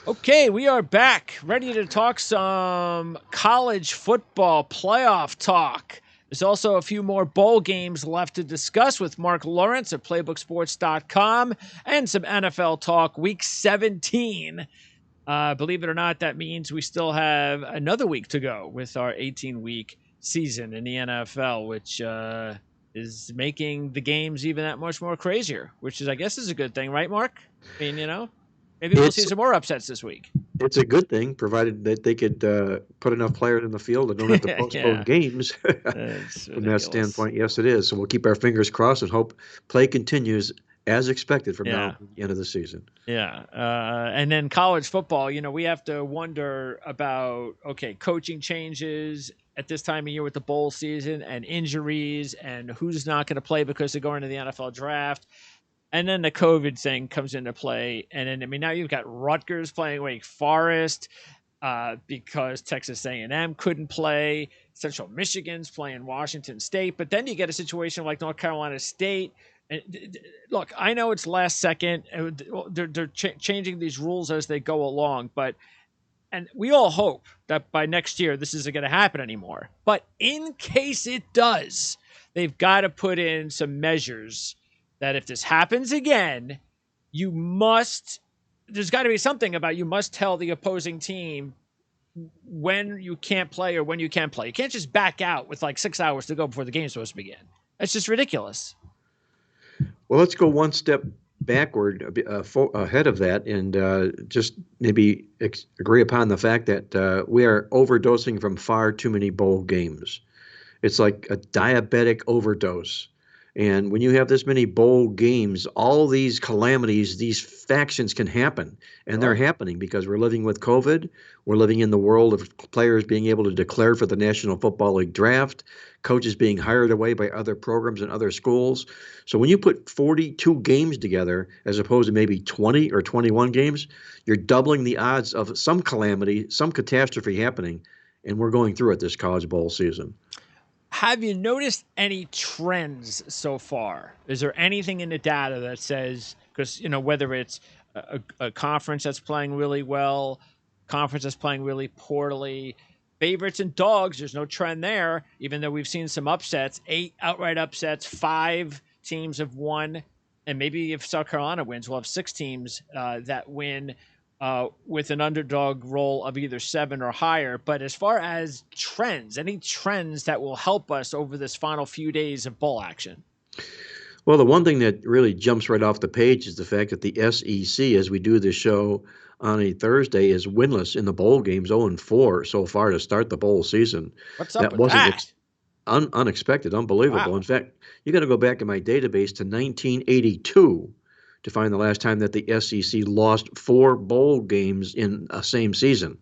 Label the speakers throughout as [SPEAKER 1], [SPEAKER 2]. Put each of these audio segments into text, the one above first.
[SPEAKER 1] Okay, we are back, ready to talk some college football playoff talk. There's also a few more bowl games left to discuss with Marc Lawrence at playbooksports.com and some NFL talk, week 17. Believe it or not, that means we still have another week to go with our 18-week season in the NFL, which is making the games even that much more crazier, which is, I guess, is a good thing, right, Mark? I mean, maybe we'll see
[SPEAKER 2] It's
[SPEAKER 1] some more upsets this week.
[SPEAKER 2] it's a good thing, provided that they could put enough players in the field and don't have to postpone
[SPEAKER 1] Yeah,
[SPEAKER 2] games.
[SPEAKER 1] it's
[SPEAKER 2] From that
[SPEAKER 1] ridiculous.
[SPEAKER 2] standpoint, yes, it is. So we'll keep our fingers crossed and hope play continues as expected from now
[SPEAKER 1] Yeah,
[SPEAKER 2] to the end of the season.
[SPEAKER 1] yeah. And then college football, we have to wonder about, okay, coaching changes at this time of year with the bowl season and injuries and who's not going to play because they're going to the NFL draft. And then the COVID thing comes into play. And then, now you've got Rutgers playing Wake Forest because Texas A&M couldn't play. Central Michigan's playing Washington State. But then you get a situation like North Carolina State. And look, I know it's last second. They're changing these rules as they go along. And we all hope that by next year this isn't going to happen anymore. But in case it does, they've got to put in some measures that if this happens again, you must, there's got to be something about you must tell the opposing team when you can't play or when you can play. You can't just back out with like 6 hours to go before the game's supposed to begin. That's just ridiculous.
[SPEAKER 2] Well, let's go one step backward ahead of that and just maybe agree upon the fact that we are overdosing from far too many bowl games. It's like a diabetic overdose. And when you have this many bowl games, all these calamities, these factions can happen. And they're
[SPEAKER 1] Sure.
[SPEAKER 2] happening because we're living with COVID. We're living in the world of players being able to declare for the National Football League draft, coaches being hired away by other programs and other schools. So when you put 42 games together, as opposed to maybe 20 or 21 games, you're doubling the odds of some calamity, some catastrophe happening. And we're going through it this college bowl season.
[SPEAKER 1] Have you noticed any trends so far? Is there anything in the data that says, because, whether it's a conference that's playing really well, conference that's playing really poorly, favorites and dogs, there's no trend there, even though we've seen some upsets, 8 outright upsets, 5 teams have won. And maybe if South Carolina wins, we'll have 6 teams that win with an underdog role of either 7 or higher. But as far as trends, any trends that will help us over this final few days of bowl action?
[SPEAKER 2] Well, the one thing that really jumps right off the page is the fact that the SEC, as we do this show on a Thursday, is winless in the bowl games, 0-4 so far to start the bowl season.
[SPEAKER 1] What's up
[SPEAKER 2] That
[SPEAKER 1] with
[SPEAKER 2] wasn't
[SPEAKER 1] that?
[SPEAKER 2] unexpected, unbelievable. In
[SPEAKER 1] Wow.
[SPEAKER 2] fact, you got to go back in my database to 1982 to find the last time that the SEC lost 4 bowl games in a same season.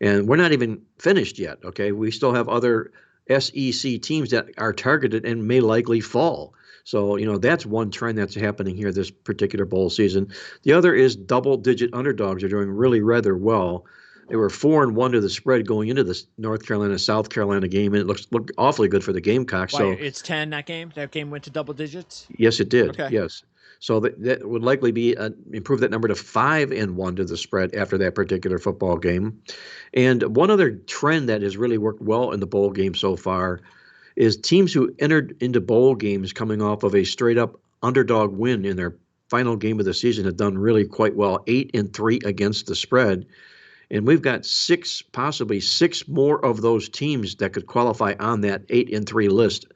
[SPEAKER 2] And we're not even finished yet, okay? We still have other SEC teams that are targeted and may likely fall. So, that's one trend that's happening here this particular bowl season. The other is double-digit underdogs are doing really rather well. They were 4-1 to the spread going into this North Carolina South Carolina game, and it looked awfully good for the Gamecocks.
[SPEAKER 1] Why,
[SPEAKER 2] So,
[SPEAKER 1] it's 10 that game? That game went to double digits?
[SPEAKER 2] yes, it did.
[SPEAKER 1] Okay.
[SPEAKER 2] Yes. So that would likely be improve that number to 5-1 to the spread after that particular football game. And one other trend that has really worked well in the bowl game so far is teams who entered into bowl games coming off of a straight up underdog win in their final game of the season have done really quite well, 8-3 against the spread. And we've got 6, possibly 6 more of those teams that could qualify on that 8-3 list.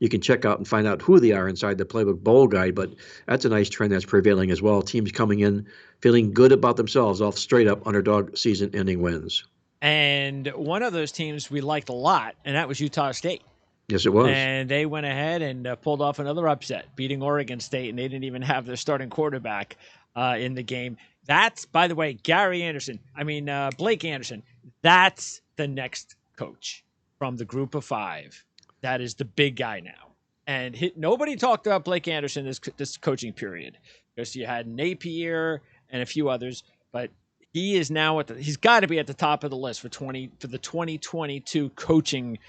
[SPEAKER 2] You can check out and find out who they are inside the Playbook Bowl Guide, but that's a nice trend that's prevailing as well. Teams coming in feeling good about themselves off straight up underdog season ending wins.
[SPEAKER 1] And one of those teams we liked a lot, and that was Utah State.
[SPEAKER 2] Yes, it was.
[SPEAKER 1] And they went ahead and pulled off another upset, beating Oregon State, and they didn't even have their starting quarterback in the game. That's, by the way, Blake Anderson. That's the next coach from the group of 5. That is the big guy now. And nobody talked about Blake Anderson this coaching period because you had Napier and a few others, but he is now he's got to be at the top of the list for the 2022 coaching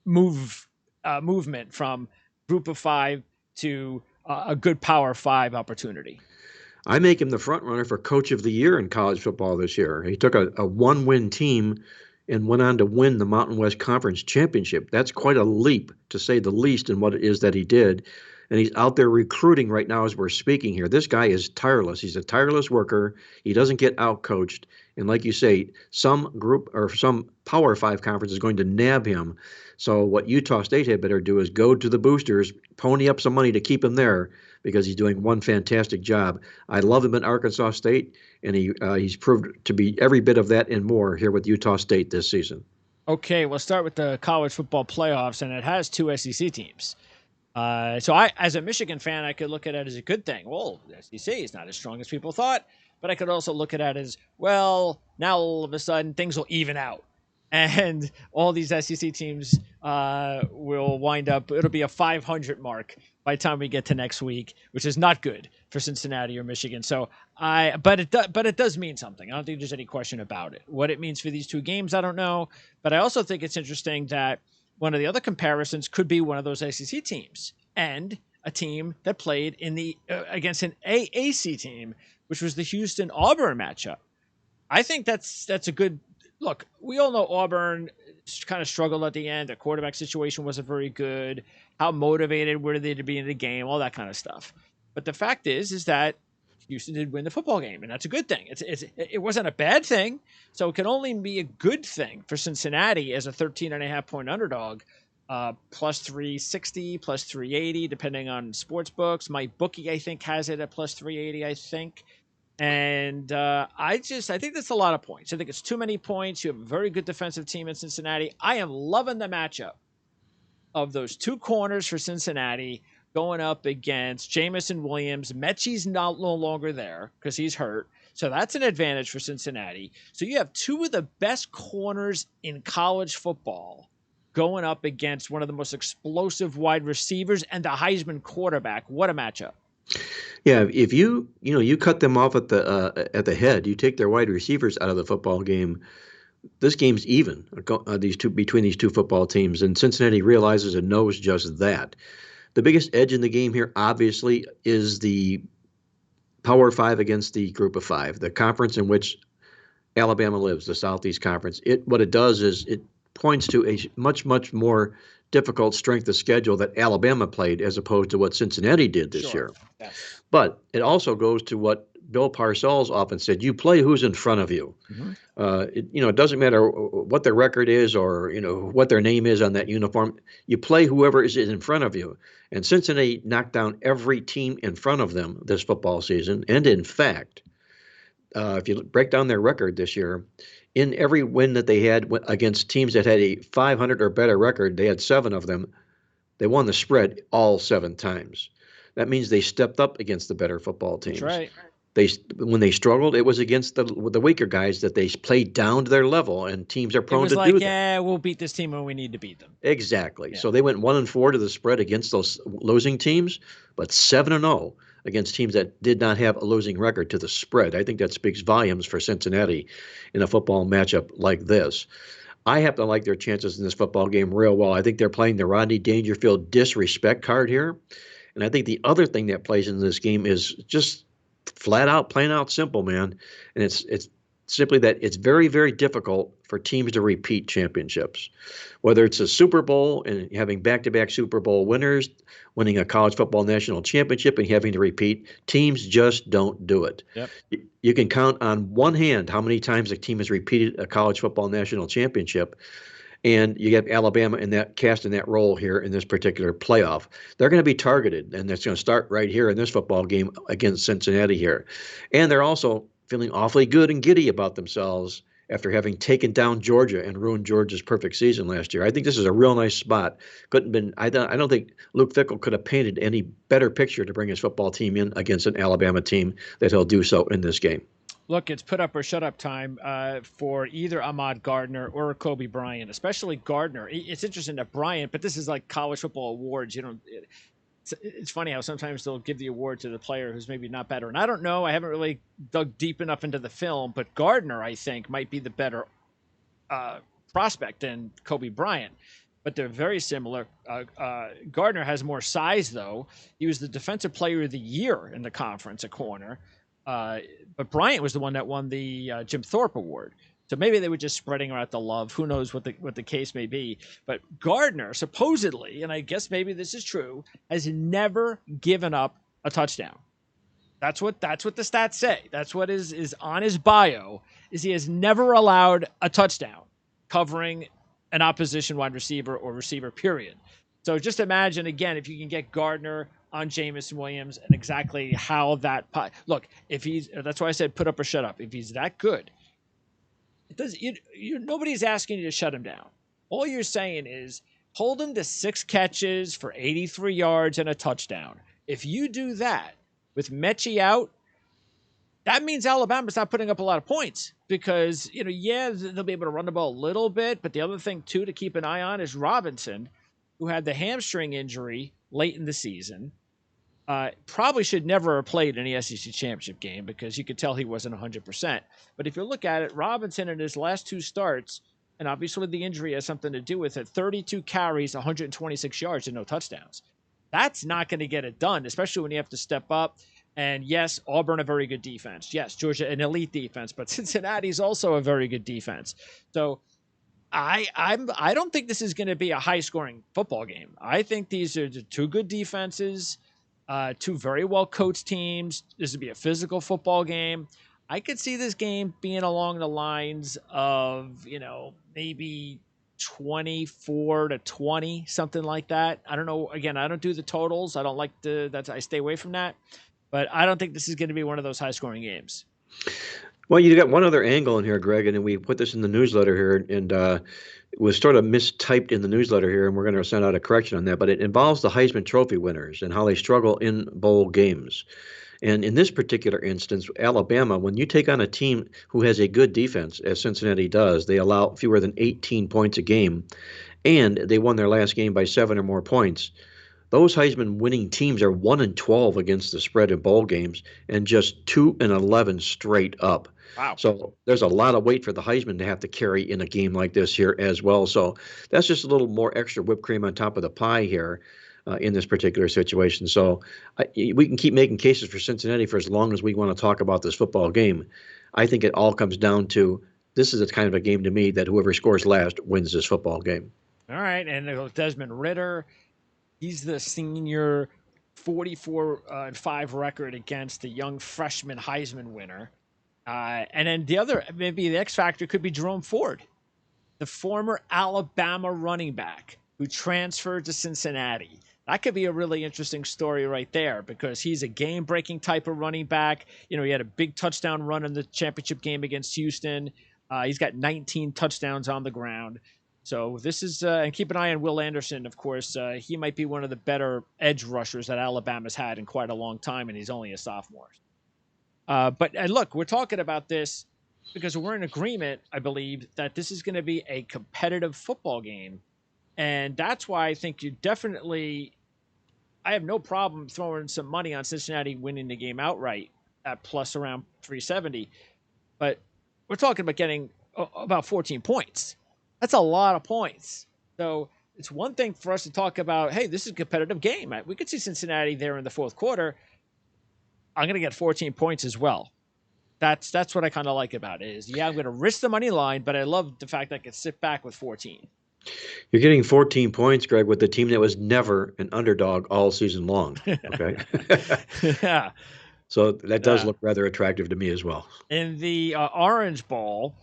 [SPEAKER 1] movement from group of 5 to a good power 5 opportunity.
[SPEAKER 2] I make him the front runner for Coach of the Year in college football this year. He took a one-win team and went on to win the Mountain West Conference Championship. That's quite a leap, to say the least, in what it is that he did. And he's out there recruiting right now as we're speaking here. This guy is tireless. He's a tireless worker. He doesn't get outcoached. And like you say, some group or some Power Five conference is going to nab him. So what Utah State had better do is go to the boosters, pony up some money to keep him there because he's doing one fantastic job. I love him at Arkansas State, and he's proved to be every bit of that and more here with Utah State this season.
[SPEAKER 1] Okay, we'll start with the college football playoffs, and it has two SEC teams. So I, as a Michigan fan, I could look at it as a good thing. Well, the SEC is not as strong as people thought, but I could also look at it as, well, now all of a sudden things will even out. And all these SEC teams will wind up, it'll be a 500 mark by the time we get to next week, which is not good for Cincinnati or Michigan. So but it does mean something. I don't think there's any question about it. What it means for these two games, I don't know. But I also think it's interesting that one of the other comparisons could be one of those SEC teams and a team that played in the against an AAC team, which was the Houston-Auburn matchup. I think that's a good look. We all know Auburn kind of struggled at the end. Their quarterback situation wasn't very good. How motivated were they to be in the game? All that kind of stuff. But the fact is that Houston did win the football game, and that's a good thing. It wasn't a bad thing, so it can only be a good thing for Cincinnati as a 13.5-point underdog, plus 360, plus 380, depending on sports books. My bookie, I think, has it at plus 380, I think. And I think that's a lot of points. I think it's too many points. You have a very good defensive team in Cincinnati. I am loving the matchup of those two corners for Cincinnati going up against Jamison Williams. Mechie's no longer there because he's hurt. So that's an advantage for Cincinnati. So you have two of the best corners in college football going up against one of the most explosive wide receivers and the Heisman quarterback. What a matchup.
[SPEAKER 2] Yeah, if you cut them off at the head, you take their wide receivers out of the football game. This game's even between these two football teams, and Cincinnati realizes and knows just that. The biggest edge in the game here, obviously, is the Power Five against the Group of Five, the conference in which Alabama lives, the Southeast Conference. What it does is it points to a much, much more difficult strength of schedule that Alabama played as opposed to what Cincinnati did this year.
[SPEAKER 1] Yes.
[SPEAKER 2] But it also goes to what Bill Parcells often said: you play who's in front of you. Mm-hmm. It doesn't matter what their record is or what their name is on that uniform. You play whoever is in front of you. And Cincinnati knocked down every team in front of them this football season. And in fact, if you break down their record this year, in every win that they had against teams that had a 500 or better record, they had 7 of them. They won the spread all 7 times. That means they stepped up against the better football teams.
[SPEAKER 1] That's right.
[SPEAKER 2] When they struggled, it was against the weaker guys that they played down to their level, and teams are prone to do that.
[SPEAKER 1] Yeah, we'll beat this team when we need to beat them.
[SPEAKER 2] Exactly.
[SPEAKER 1] Yeah.
[SPEAKER 2] So they went 1-4 to the spread against those losing teams, but 7-0 against teams that did not have a losing record to the spread. I think that speaks volumes for Cincinnati in a football matchup like this. I happen to like their chances in this football game real well. I think they're playing the Rodney Dangerfield disrespect card here. And I think the other thing that plays in this game is just flat out, plain out simple, man. And it's simply that it's very, very difficult for teams to repeat championships. Whether it's a Super Bowl and having back-to-back Super Bowl winners, winning a college football national championship and having to repeat, teams just don't do it.
[SPEAKER 1] Yep.
[SPEAKER 2] You can count on one hand how many times a team has repeated a college football national championship. And you get Alabama in that role here in this particular playoff. They're going to be targeted, and that's going to start right here in this football game against Cincinnati here. And they're also feeling awfully good and giddy about themselves after having taken down Georgia and ruined Georgia's perfect season last year. I think this is a real nice spot. I don't think Luke Fickell could have painted any better picture to bring his football team in against an Alabama team that he'll do so in this game.
[SPEAKER 1] Look, it's put up or shut up time for either Ahmad Gardner or Kobe Bryant, especially Gardner. It's interesting that Bryant, but this is like college football awards. It's funny how sometimes they'll give the award to the player who's maybe not better. And I don't know. I haven't really dug deep enough into the film, but Gardner, I think, might be the better prospect than Kobe Bryant. But they're very similar. Gardner has more size, though. He was the defensive player of the year in the conference, a corner. But Bryant was the one that won the Jim Thorpe Award. So maybe they were just spreading out the love. Who knows what the case may be? But Gardner supposedly, and I guess maybe this is true, has never given up a touchdown. That's what the stats say. That's what is on his bio. Is he has never allowed a touchdown covering an opposition wide receiver or receiver, period. So just imagine, again, if you can get Gardner on Jameson Williams and exactly how that look, if he's, that's why I said put up or shut up. If he's that good, it does. Nobody's asking you to shut him down. All you're saying is hold him to 6 catches for 83 yards and a touchdown. If you do that with Mechie out, that means Alabama's not putting up a lot of points because, yeah, they'll be able to run the ball a little bit. But the other thing, too, to keep an eye on is Robinson, who had the hamstring injury late in the season. Probably should never have played in the SEC championship game because you could tell he wasn't 100%. But if you look at it, Robinson in his last 2 starts, and obviously the injury has something to do with it, 32 carries, 126 yards, and no touchdowns. That's not going to get it done, especially when you have to step up. And yes, Auburn, a very good defense. Yes, Georgia, an elite defense, but Cincinnati's also a very good defense. So I don't think this is going to be a high-scoring football game. I think these are the 2 good defenses, 2 very well-coached teams. This would be a physical football game. I could see this game being along the lines of, maybe 24-20, something like that. I don't know. Again, I don't do the totals. I don't like I stay away from that. But I don't think this is going to be one of those high-scoring games.
[SPEAKER 2] Well, you got one other angle in here, Greg, and we put this in the newsletter here, and it was sort of mistyped in the newsletter here, and we're going to send out a correction on that. But it involves the Heisman Trophy winners and how they struggle in bowl games. And in this particular instance, Alabama, when you take on a team who has a good defense, as Cincinnati does, they allow fewer than 18 points a game, and they won their last game by 7 or more points. Those Heisman winning teams are 1-12 against the spread in bowl games and just 2-11 straight up.
[SPEAKER 1] Wow.
[SPEAKER 2] So there's a lot of weight for the Heisman to have to carry in a game like this here as well. So that's just a little more extra whipped cream on top of the pie here in this particular situation. So we can keep making cases for Cincinnati for as long as we want to talk about this football game. I think it all comes down to this is a kind of a game to me that whoever scores last wins this football game.
[SPEAKER 1] All right. And Desmond Ridder, he's the senior 44-5 record against the young freshman Heisman winner. And then the other, maybe the X factor could be Jerome Ford, the former Alabama running back who transferred to Cincinnati. That could be a really interesting story right there because he's a game-breaking type of running back. He had a big touchdown run in the championship game against Houston. He's got 19 touchdowns on the ground. So this is, and keep an eye on Will Anderson, of course. He might be one of the better edge rushers that Alabama's had in quite a long time, and he's only a sophomore. But look, we're talking about this because we're in agreement, I believe, that this is going to be a competitive football game. And that's why I think I have no problem throwing some money on Cincinnati winning the game outright at plus around 370. But we're talking about getting about 14 points. That's a lot of points. So it's one thing for us to talk about, hey, this is a competitive game. We could see Cincinnati there in the fourth quarter. I'm going to get 14 points as well. That's what I kind of like about it is, I'm going to risk the money line, but I love the fact that I can sit back with 14.
[SPEAKER 2] You're getting 14 points, Greg, with the team that was never an underdog all season long. Okay.
[SPEAKER 1] Yeah.
[SPEAKER 2] So that does look rather attractive to me as well.
[SPEAKER 1] In the Orange Bowl,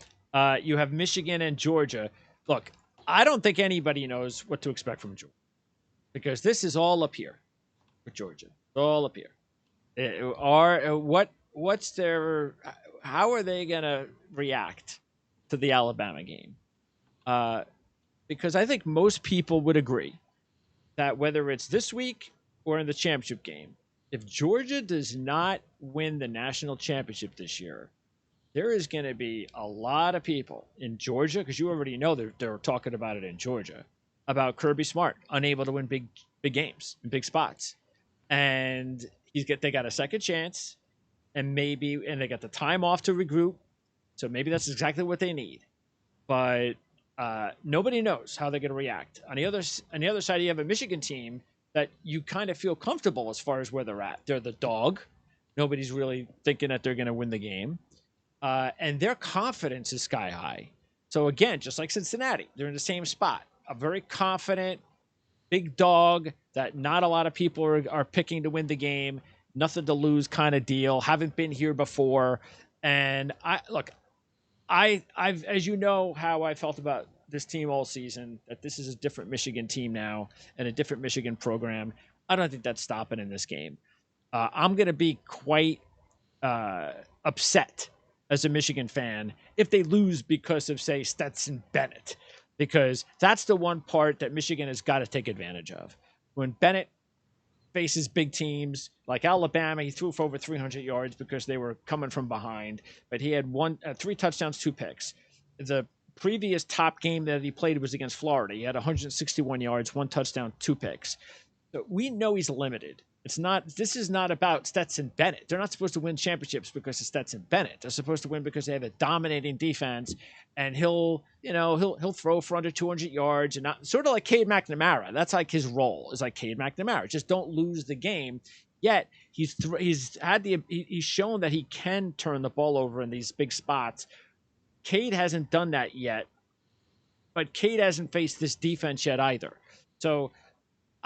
[SPEAKER 1] you have Michigan and Georgia. Look, I don't think anybody knows what to expect from Georgia because this is all up here for Georgia. It's all up here. How are they going to react to the Alabama game? Because I think most people would agree that whether it's this week or in the championship game, if Georgia does not win the national championship this year, there is going to be a lot of people in Georgia, because you already know they're talking about it in Georgia, about Kirby Smart unable to win big games in big spots. And they got a second chance, and they got the time off to regroup. So maybe that's exactly what they need. But nobody knows how they're going to react. On the other side, you have a Michigan team that you kind of feel comfortable as far as where they're at. They're the dog. Nobody's really thinking that they're going to win the game. And their confidence is sky high. So again, just like Cincinnati, they're in the same spot. A very confident, big dog that not a lot of people are picking to win the game, nothing to lose kind of deal. Haven't been here before. And I've as you know how I felt about this team all season, that this is a different Michigan team now and a different Michigan program. I don't think that's stopping in this game. I'm going to be quite upset as a Michigan fan if they lose because of, say, Stetson Bennett, because that's the one part that Michigan has got to take advantage of. When Bennett faces big teams like Alabama, he threw for over 300 yards because they were coming from behind, but he had 3 touchdowns, 2 picks. The previous top game that he played was against Florida. He had 161 yards, 1 touchdown, 2 picks. So we know he's limited. This is not about Stetson Bennett. They're not supposed to win championships because of Stetson Bennett. They're supposed to win because they have a dominating defense, and he'll throw for under 200 yards, and not sort of like Cade McNamara. That's like his role, is like Cade McNamara. Just don't lose the game. Yet he's shown that he can turn the ball over in these big spots. Cade hasn't done that yet, but Cade hasn't faced this defense yet either. So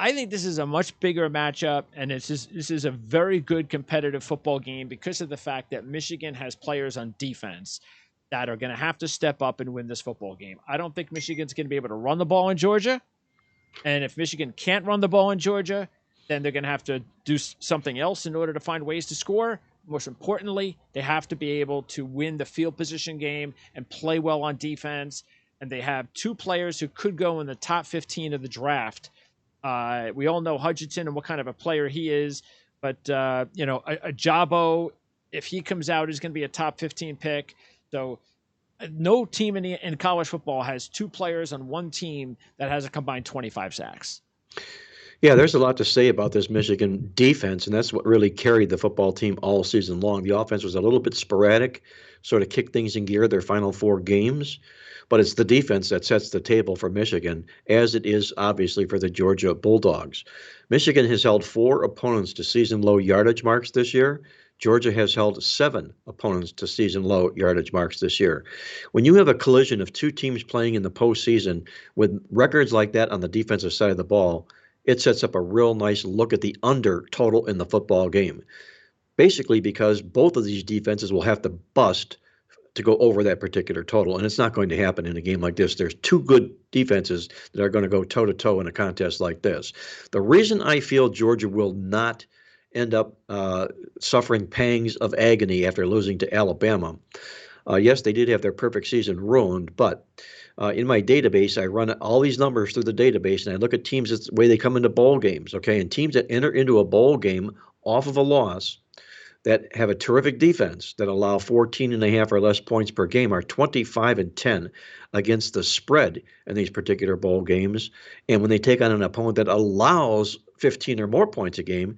[SPEAKER 1] I think this is a much bigger matchup, and this is a very good competitive football game because of the fact that Michigan has players on defense that are going to have to step up and win this football game. I don't think Michigan's going to be able to run the ball in Georgia, and if Michigan can't run the ball in Georgia, then they're going to have to do something else in order to find ways to score. Most importantly, they have to be able to win the field position game and play well on defense, and they have 2 players who could go in the top 15 of the draft. We all know Hutchinson and what kind of a player he is, but a Jabo, if he comes out, is going to be a top 15 pick. So no team in college football has 2 players on one team that has a combined 25 sacks.
[SPEAKER 2] Yeah, there's a lot to say about this Michigan defense, and that's what really carried the football team all season long. The offense was a little bit sporadic, sort of kicked things in gear their final 4 games, but it's the defense that sets the table for Michigan, as it is obviously for the Georgia Bulldogs. Michigan has held 4 opponents to season-low yardage marks this year. Georgia has held 7 opponents to season-low yardage marks this year. When you have a collision of 2 teams playing in the postseason with records like that on the defensive side of the ball, it sets up a real nice look at the under total in the football game. Basically because both of these defenses will have to bust to go over that particular total, and it's not going to happen in a game like this. There's 2 good defenses that are going to go toe-to-toe in a contest like this. The reason I feel Georgia will not end up suffering pangs of agony after losing to Alabama, yes, they did have their perfect season ruined, but in my database, I run all these numbers through the database, and I look at teams the way they come into bowl games, okay? And teams that enter into a bowl game off of a loss that have a terrific defense that allow 14.5 or less points per game are 25-10 against the spread in these particular bowl games. And when they take on an opponent that allows 15 or more points a game,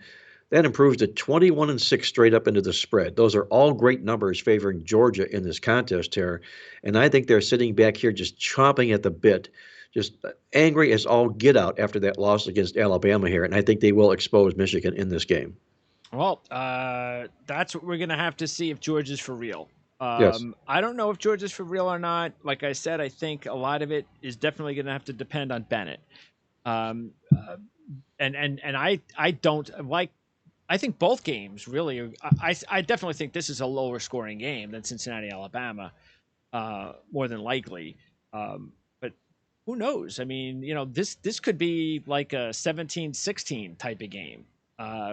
[SPEAKER 2] that improves to 21-6 straight up into the spread. Those are all great numbers favoring Georgia in this contest here. And I think they're sitting back here just chomping at the bit, just angry as all get out after that loss against Alabama here. And I think they will expose Michigan in this game.
[SPEAKER 1] Well, that's what we're going to have to see if Georgia's for real.
[SPEAKER 2] Yes.
[SPEAKER 1] I don't know if Georgia's for real or not. Like I said, I think a lot of it is definitely going to have to depend on Bennett. And I don't like. I think both games really. I definitely think this is a lower scoring game than Cincinnati, Alabama, more than likely. But who knows? I mean, this could be like a 17-16 type of game,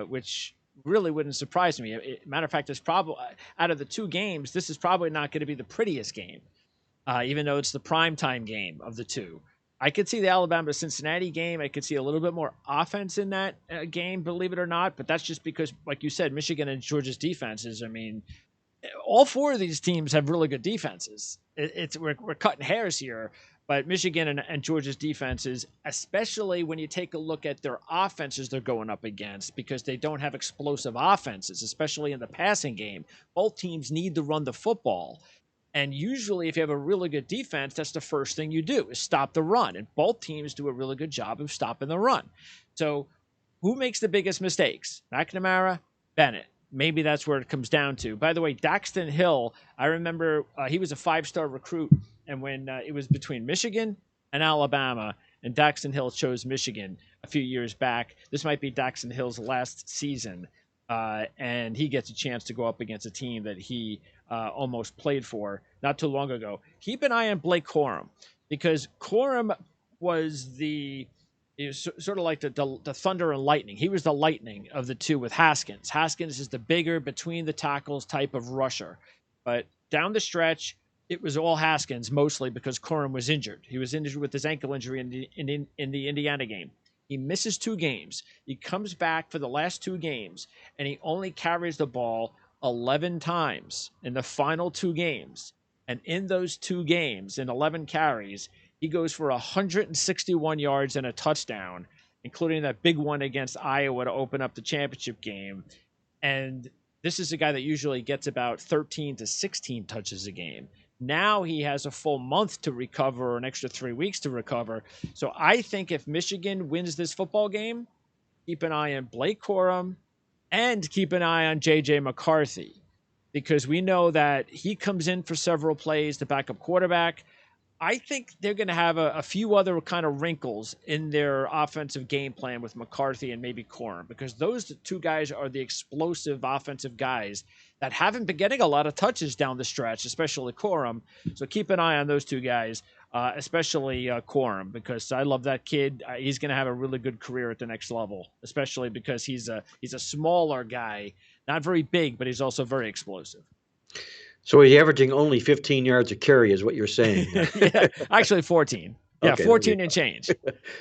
[SPEAKER 1] which really wouldn't surprise me. Matter of fact, it's probably out of the 2 games, this is probably not going to be the prettiest game, even though it's the primetime game of the 2. I could see the Alabama-Cincinnati game. I could see a little bit more offense in that game, believe it or not. But that's just because, like you said, Michigan and Georgia's defenses. I mean, all 4 of these teams have really good defenses. We're cutting hairs here, but Michigan and Georgia's defenses, especially when you take a look at their offenses they're going up against, because they don't have explosive offenses, especially in the passing game. Both teams need to run the football. And usually if you have a really good defense, that's the first thing you do is stop the run. And both teams do a really good job of stopping the run. So who makes the biggest mistakes? McNamara, Bennett. maybe that's where it comes down to. By the way, Daxton Hill, I remember he was a 5-star recruit, and when it was between Michigan and Alabama, and Daxton Hill chose Michigan a few years back. This might be Daxton Hill's last season, and he gets a chance to go up against a team that he almost played for not too long ago. Keep an eye on Blake Corum, because Corum was sort of like the thunder and lightning. He was the lightning of the two with Haskins. Haskins is the bigger, between the tackles type of rusher. But down the stretch, it was all Haskins, mostly because Corum was injured. He was injured with his ankle injury in the Indiana game. He misses 2 games. He comes back for the last 2 games, and he only carries the ball 11 times in the final 2 games. And in those 2 games, in 11 carries, he goes for 161 yards and a touchdown, including that big one against Iowa to open up the championship game. And this is a guy that usually gets about 13 to 16 touches a game. Now he has a full month to recover, or an extra 3 weeks to recover. So I think if Michigan wins this football game, keep an eye on Blake Corum and keep an eye on J.J. McCarthy, because we know that he comes in for several plays, the backup quarterback. I think they're going to have a few other kind of wrinkles in their offensive game plan with McCarthy and maybe Corum, because those 2 guys are the explosive offensive guys that haven't been getting a lot of touches down the stretch, especially Corum. So keep an eye on those 2 guys, especially Corum, because I love that kid. He's going to have a really good career at the next level, especially because he's a smaller guy, not very big, but he's also very explosive.
[SPEAKER 2] So he's averaging only 15 yards a carry is what you're saying.
[SPEAKER 1] Yeah, actually 14. Yeah, okay, 14 and change.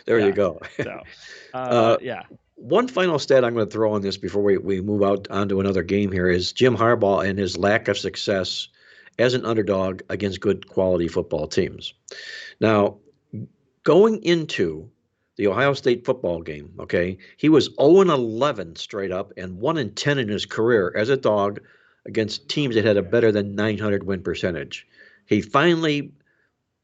[SPEAKER 2] There you go.
[SPEAKER 1] So, yeah.
[SPEAKER 2] One final stat I'm going to throw on this before we move out onto another game here is Jim Harbaugh and his lack of success as an underdog against good quality football teams. Now, going into the Ohio State football game, okay, he was 0-11 straight up and 1-10 in his career as a dog against teams that had a better than 900 win percentage. He finally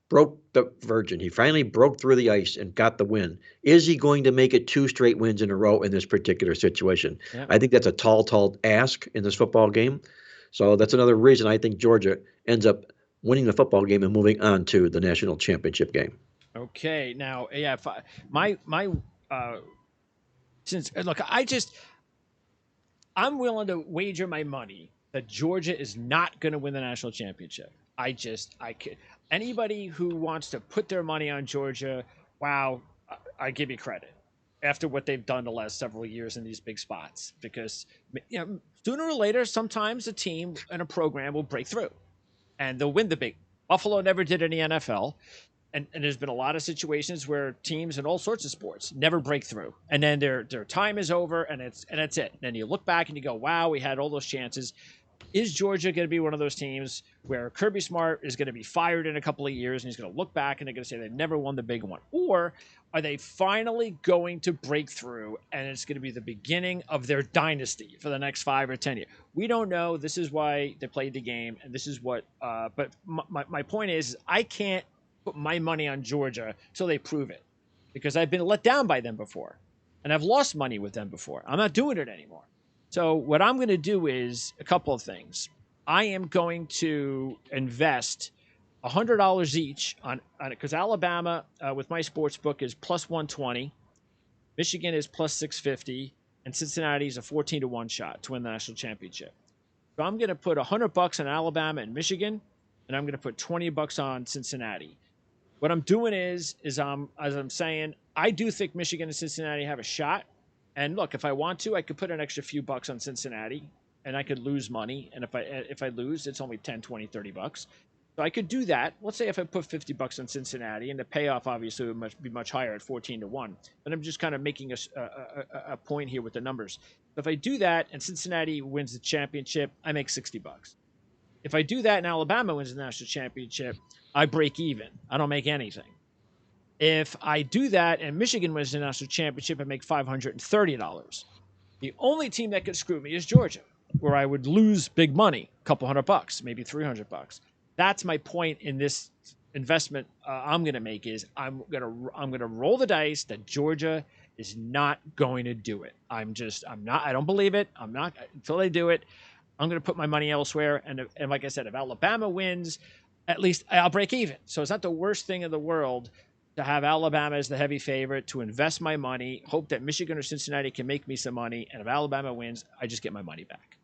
[SPEAKER 2] broke the virgin. He finally broke through the ice and got the win. Is he going to make it 2 straight wins in a row in this particular situation? Yeah. I think that's a tall ask in this football game. So that's another reason I think Georgia ends up winning the football game and moving on to the national championship game.
[SPEAKER 1] Okay. Now, yeah, since look, I'm willing to wager my money that Georgia is not going to win the national championship. Anybody who wants to put their money on Georgia, wow, I give you credit after what they've done the last several years in these big spots, because sooner or later, sometimes a team and a program will break through and they'll win the big. Buffalo never did in the NFL. And there's been a lot of situations where teams in all sorts of sports never break through, and then their time is over, and it's it. And then you look back and you go, "Wow, we had all those chances." Is Georgia going to be one of those teams where Kirby Smart is going to be fired in a couple of years, and he's going to look back and they're going to say they never won the big one, or are they finally going to break through, and it's going to be the beginning of their dynasty for the next 5 or 10 years? We don't know. This is why they played the game, and this is what. But my point is, I can't put my money on Georgia till they prove it, because I've been let down by them before and I've lost money with them before. I'm not doing it anymore. So what I'm going to do is a couple of things. I am going to invest $100 each on it, because Alabama with my sports book is plus 120, Michigan is plus 650, and Cincinnati is a 14-1 shot to win the national championship. So I'm going to put $100 on Alabama and Michigan, and I'm going to put $20 on Cincinnati. What I'm doing is as I'm saying, I do think Michigan and Cincinnati have a shot. And look, if I want to, I could put an extra few bucks on Cincinnati, and I could lose money. And if I lose, it's only 10, 20, $30. So I could do that. Let's say if I put $50 on Cincinnati, and the payoff obviously would be much higher at 14-1. But I'm just kind of making a point here with the numbers. So if I do that and Cincinnati wins the championship, I make $60. If I do that and Alabama wins the national championship, I break even. I don't make anything. If I do that and Michigan wins the national championship, I make $530. The only team that could screw me is Georgia, where I would lose big money, a couple $100, maybe $300. That's my point in this investment I'm going to make, is I'm going to roll the dice that Georgia is not going to do it. I'm not, I don't believe it. I'm not, until they do it, I'm going to put my money elsewhere. And like I said, if Alabama wins, at least I'll break even. So it's not the worst thing in the world to have Alabama as the heavy favorite, to invest my money, hope that Michigan or Cincinnati can make me some money. And if Alabama wins, I just get my money back.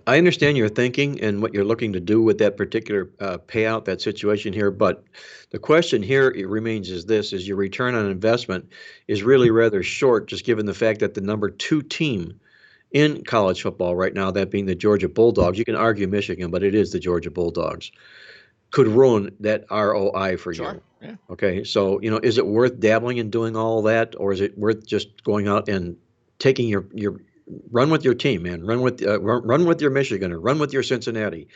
[SPEAKER 2] I understand your thinking and what you're looking to do with that particular payout, that situation here. But the question here it remains is this: is your return on investment is really rather short, just given the fact that the number 2 team in college football right now, that being the Georgia Bulldogs, you can argue Michigan, but it is the Georgia Bulldogs, could ruin that ROI for
[SPEAKER 1] Sure.
[SPEAKER 2] you.
[SPEAKER 1] Yeah.
[SPEAKER 2] Okay, so is it worth dabbling in doing all that, or is it worth just going out and taking your run with your team, man? Run with your Michigan or run with your Cincinnati.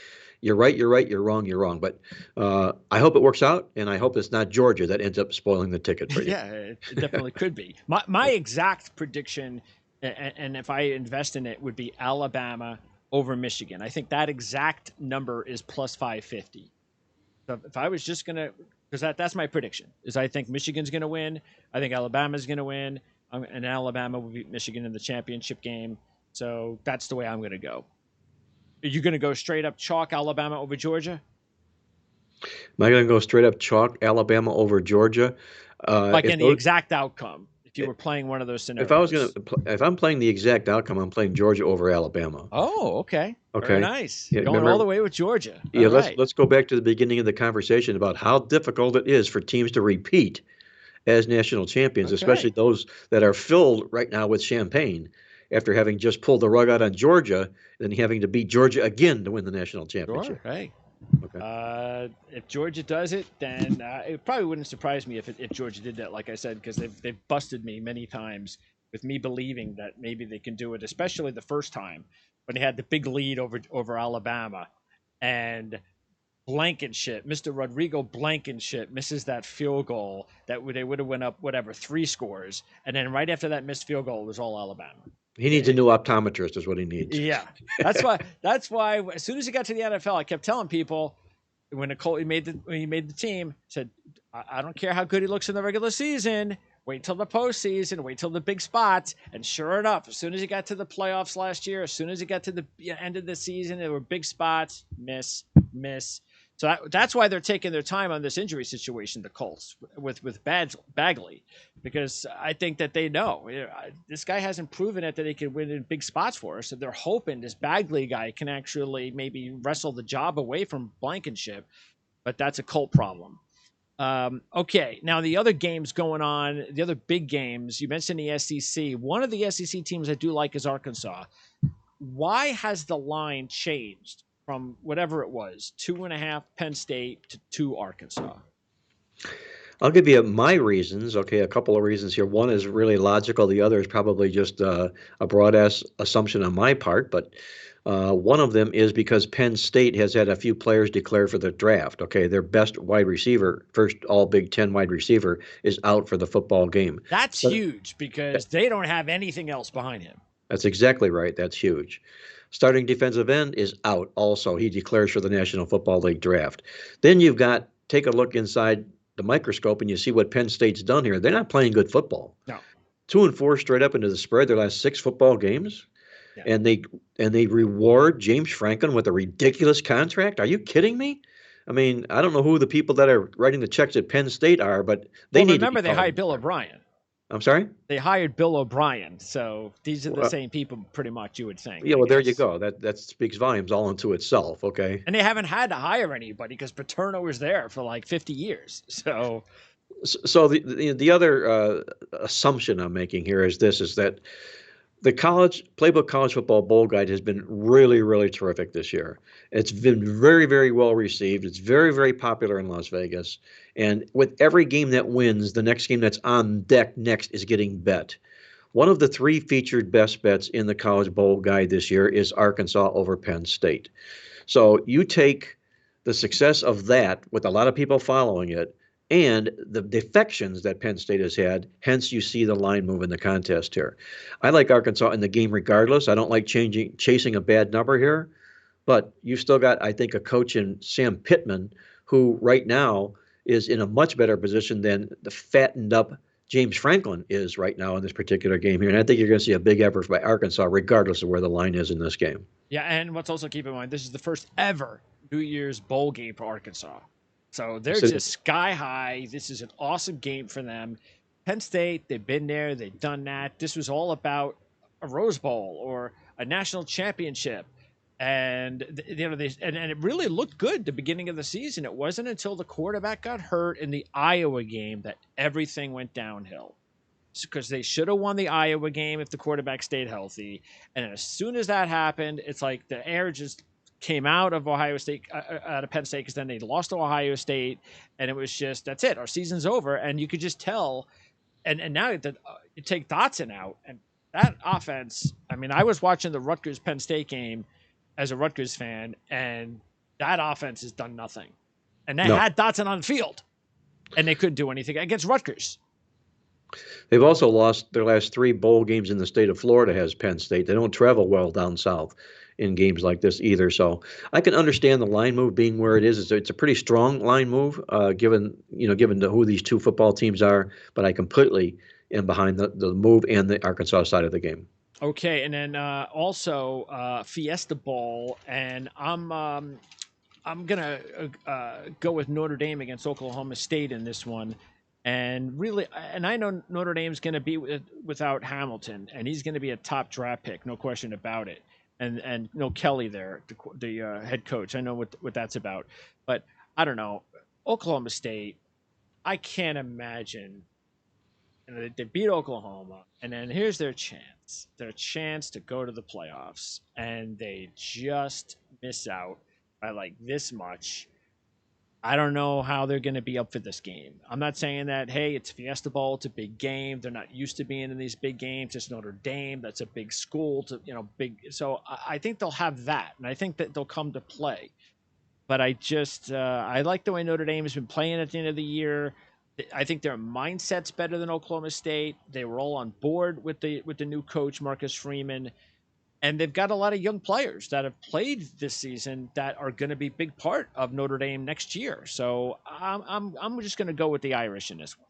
[SPEAKER 2] You're right, you're right, you're wrong, you're wrong. But I hope it works out, and I hope it's not Georgia that ends up spoiling the ticket for you.
[SPEAKER 1] Yeah, it definitely could be. My exact prediction, and if I invest in it, would be Alabama over Michigan. I think that exact number is plus 550. So if I was just gonna, because that's my prediction, is I think Michigan's gonna win. I think Alabama's gonna win, and Alabama will beat Michigan in the championship game. So that's the way I'm gonna go. Are you gonna go straight up chalk Alabama over Georgia?
[SPEAKER 2] Am I going to go straight up chalk Alabama over Georgia?
[SPEAKER 1] Like
[SPEAKER 2] If
[SPEAKER 1] in the
[SPEAKER 2] those,
[SPEAKER 1] exact outcome, if you were playing one of those
[SPEAKER 2] if I was going
[SPEAKER 1] scenarios.
[SPEAKER 2] to, if I'm playing the exact outcome, I'm playing Georgia over Alabama.
[SPEAKER 1] Oh, okay. Very
[SPEAKER 2] Okay.
[SPEAKER 1] nice.
[SPEAKER 2] Yeah,
[SPEAKER 1] Going all
[SPEAKER 2] remember,
[SPEAKER 1] the way with Georgia. All
[SPEAKER 2] yeah,
[SPEAKER 1] right.
[SPEAKER 2] let's go back to the beginning of the conversation about how difficult it is for teams to repeat as national champions, especially
[SPEAKER 1] Okay.
[SPEAKER 2] those that are filled right now with champagne after having just pulled the rug out on Georgia and having to beat Georgia again to win the national
[SPEAKER 1] Sure.
[SPEAKER 2] championship.
[SPEAKER 1] Hey.
[SPEAKER 2] Okay.
[SPEAKER 1] If Georgia does it, then it probably wouldn't surprise me if Georgia did that, like I said, because they've busted me many times with me believing that maybe they can do it, especially the first time when they had the big lead over Alabama, and Blankenship, Mr. Rodrigo Blankenship misses that field goal that they would have went up whatever 3 scores, and then right after that missed field goal, it was all Alabama.
[SPEAKER 2] He needs a new optometrist, is what he needs.
[SPEAKER 1] Yeah, that's why. That's why. As soon as he got to the NFL, I kept telling people when he made the team, said, I don't care how good he looks in the regular season. Wait till the postseason. Wait till the big spots. And sure enough, as soon as he got to the playoffs last year, as soon as he got to the end of the season, there were big spots. Miss. So that's why they're taking their time on this injury situation, the Colts, with Bagley, because I think that they know this guy hasn't proven it that he can win in big spots for us. So they're hoping this Bagley guy can actually maybe wrestle the job away from Blankenship, but that's a Colt problem. Okay, now the other games going on, the other big games, you mentioned the SEC. One of the SEC teams I do like is Arkansas. Why has the line changed from whatever it was, 2.5 Penn State to 2 Arkansas?
[SPEAKER 2] I'll give you my reasons. Okay, a couple of reasons here. One is really logical. The other is probably just a broad-ass assumption on my part. But one of them is because Penn State has had a few players declared for the draft. Okay, their best wide receiver, first All Big Ten wide receiver, is out for the football game.
[SPEAKER 1] That's
[SPEAKER 2] So
[SPEAKER 1] huge because they don't have anything else behind him.
[SPEAKER 2] that's exactly right. That's huge. Starting defensive end is out also. He declares for the National Football League draft. Then you've got, take a look inside the microscope and you see what Penn State's done here. They're not playing good football.
[SPEAKER 1] No.
[SPEAKER 2] 2-4 straight up into the spread their last 6 football games.
[SPEAKER 1] Yeah.
[SPEAKER 2] And they reward James Franklin with a ridiculous contract. Are you kidding me? I mean, I don't know who the people that are writing the checks at Penn State are, but they need
[SPEAKER 1] remember
[SPEAKER 2] to be
[SPEAKER 1] they hired
[SPEAKER 2] called.
[SPEAKER 1] Bill O'Brien.
[SPEAKER 2] I'm sorry?
[SPEAKER 1] They hired Bill O'Brien, so these are the
[SPEAKER 2] Well,
[SPEAKER 1] same people, pretty much. You would think.
[SPEAKER 2] yeah,
[SPEAKER 1] I
[SPEAKER 2] well, there you
[SPEAKER 1] guess.
[SPEAKER 2] go. That speaks volumes all unto itself. Okay.
[SPEAKER 1] And they haven't had to hire anybody because Paterno was there for like 50 years. So
[SPEAKER 2] So the other assumption I'm making here is this: is that the Playbook College Football Bowl Guide has been really, really terrific this year. It's been very, very well received. It's very, very popular in Las Vegas. And with every game that wins, the next game that's on deck next is getting bet. One of the 3 featured best bets in the College Bowl Guide this year is Arkansas over Penn State. So you take the success of that with a lot of people following it and the defections that Penn State has had, hence you see the line move in the contest here. I like Arkansas in the game regardless. I don't like chasing a bad number here, but you've still got, I think, a coach in Sam Pittman who right now is in a much better position than the fattened up James Franklin is right now in this particular game here. And I think you're going to see a big effort by Arkansas, regardless of where the line is in this game.
[SPEAKER 1] Yeah, and let's also keep in mind this is the first ever New Year's bowl game for Arkansas. So they're
[SPEAKER 2] Yes, it
[SPEAKER 1] just
[SPEAKER 2] is.
[SPEAKER 1] sky high. This is an awesome game for them. Penn State, they've been there, they've done that. This was all about a Rose Bowl or a national championship. And and it really looked good the beginning of the season. It wasn't until the quarterback got hurt in the Iowa game that everything went downhill because they should have won the Iowa game if the quarterback stayed healthy. And as soon as that happened, it's like the air just came out of Ohio State, out of Penn State, because then they lost to Ohio State, and it was just that's it. Our season's over, and you could just tell. And now that you take Dotson out, and that offense. I mean, I was watching the Rutgers Penn State game as a Rutgers fan, and that offense has done nothing. And they
[SPEAKER 2] No.
[SPEAKER 1] had Dotson on the field, and they couldn't do anything against Rutgers.
[SPEAKER 2] They've also lost their last 3 bowl games in the state of Florida, has Penn State. They don't travel well down south in games like this either. So I can understand the line move being where it is. It's a pretty strong line move, given who these two football teams are. But I completely am behind the move and the Arkansas side of the game.
[SPEAKER 1] Okay, and then also Fiesta Bowl, and I'm gonna go with Notre Dame against Oklahoma State in this one, and really, and I know Notre Dame's gonna be without Hamilton, and he's gonna be a top draft pick, no question about it, and no Kelly there, the head coach. I know what that's about, but I don't know Oklahoma State. I can't imagine. They beat Oklahoma, and then here's their chance to go to the playoffs, and they just miss out by like this much. I don't know how they're going to be up for this game. I'm not saying that, hey, it's Fiesta Bowl, it's a big game. They're not used to being in these big games. It's Notre Dame, that's a big school, big. So I think they'll have that, and I think that they'll come to play. But I like the way Notre Dame has been playing at the end of the year. I think their mindset's better than Oklahoma State. They were all on board with the new coach Marcus Freeman, and they've got a lot of young players that have played this season that are going to be a big part of Notre Dame next year. So I'm just going to go with the Irish in this one.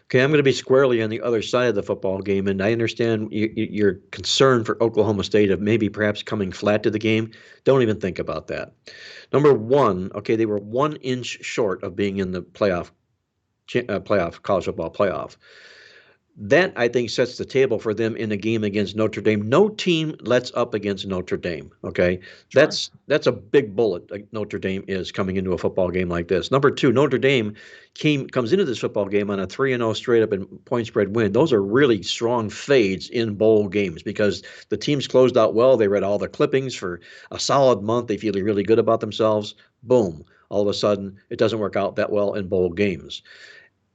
[SPEAKER 2] Okay, I'm going to be squarely on the other side of the football game, and I understand your concern for Oklahoma State of maybe perhaps coming flat to the game. Don't even think about that. Number one, okay, they were 1 inch short of being in the playoff college football playoff. That I think sets the table for them in a game against Notre Dame. No team lets up against Notre Dame. Okay,
[SPEAKER 1] Sure.
[SPEAKER 2] that's a big bullet. Notre Dame is coming into a football game like this. Number two, Notre Dame comes into this football game on a 3-0 straight up and point spread win. Those are really strong fades in bowl games because the teams closed out well. They read all the clippings for a solid month. They feel really good about themselves. Boom. All of a sudden, it doesn't work out that well in bowl games.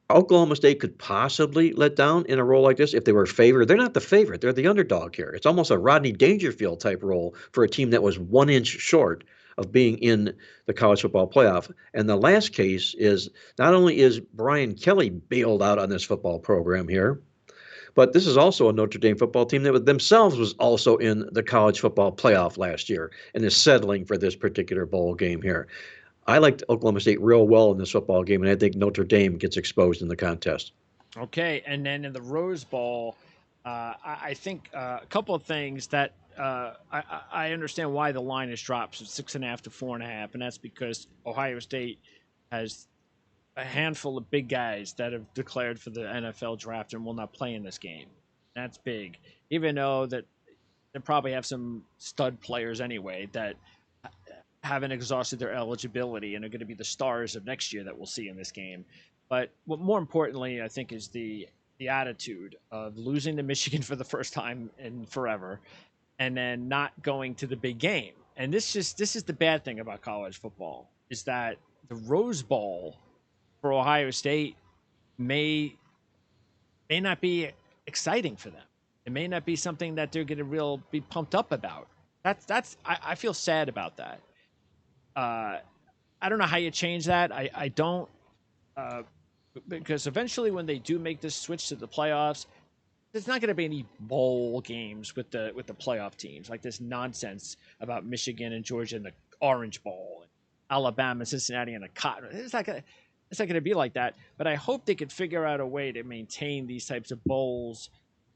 [SPEAKER 2] Oklahoma State could possibly let down in a role like this if they were favored. They're not the favorite. They're the underdog here. It's almost a Rodney Dangerfield type role for a team that was 1 inch short of being in the college football playoff. And the last case is not only is Brian Kelly bailed out on this football program here, but this is also a Notre Dame football team that themselves was also in the college football playoff last year and is settling for this particular bowl game here. I liked Oklahoma State real well in this football game, and I think Notre Dame gets exposed in the contest.
[SPEAKER 1] Okay, and then in the Rose Bowl, I think a couple of things that I understand why the line has dropped from 6.5 to 4.5, and that's because Ohio State has a handful of big guys that have declared for the NFL draft and will not play in this game. That's big, even though that they probably have some stud players anyway that haven't exhausted their eligibility and are going to be the stars of next year that we'll see in this game. But what more importantly, I think, is the attitude of losing to Michigan for the first time in forever, and then not going to the big game. And this is the bad thing about college football is that the Rose Bowl for Ohio State may not be exciting for them. It may not be something that they're going to be pumped up about. I feel sad about that. Uh, I don't know how you change that. I don't uh, because eventually when they do make this switch to the playoffs, there's not going to be any bowl games with the playoff teams like this nonsense about Michigan and Georgia and the Orange Bowl, and Alabama, and Cincinnati, and the Cotton. It's not going to. It's not going to be like that. But I hope they could figure out a way to maintain these types of bowls,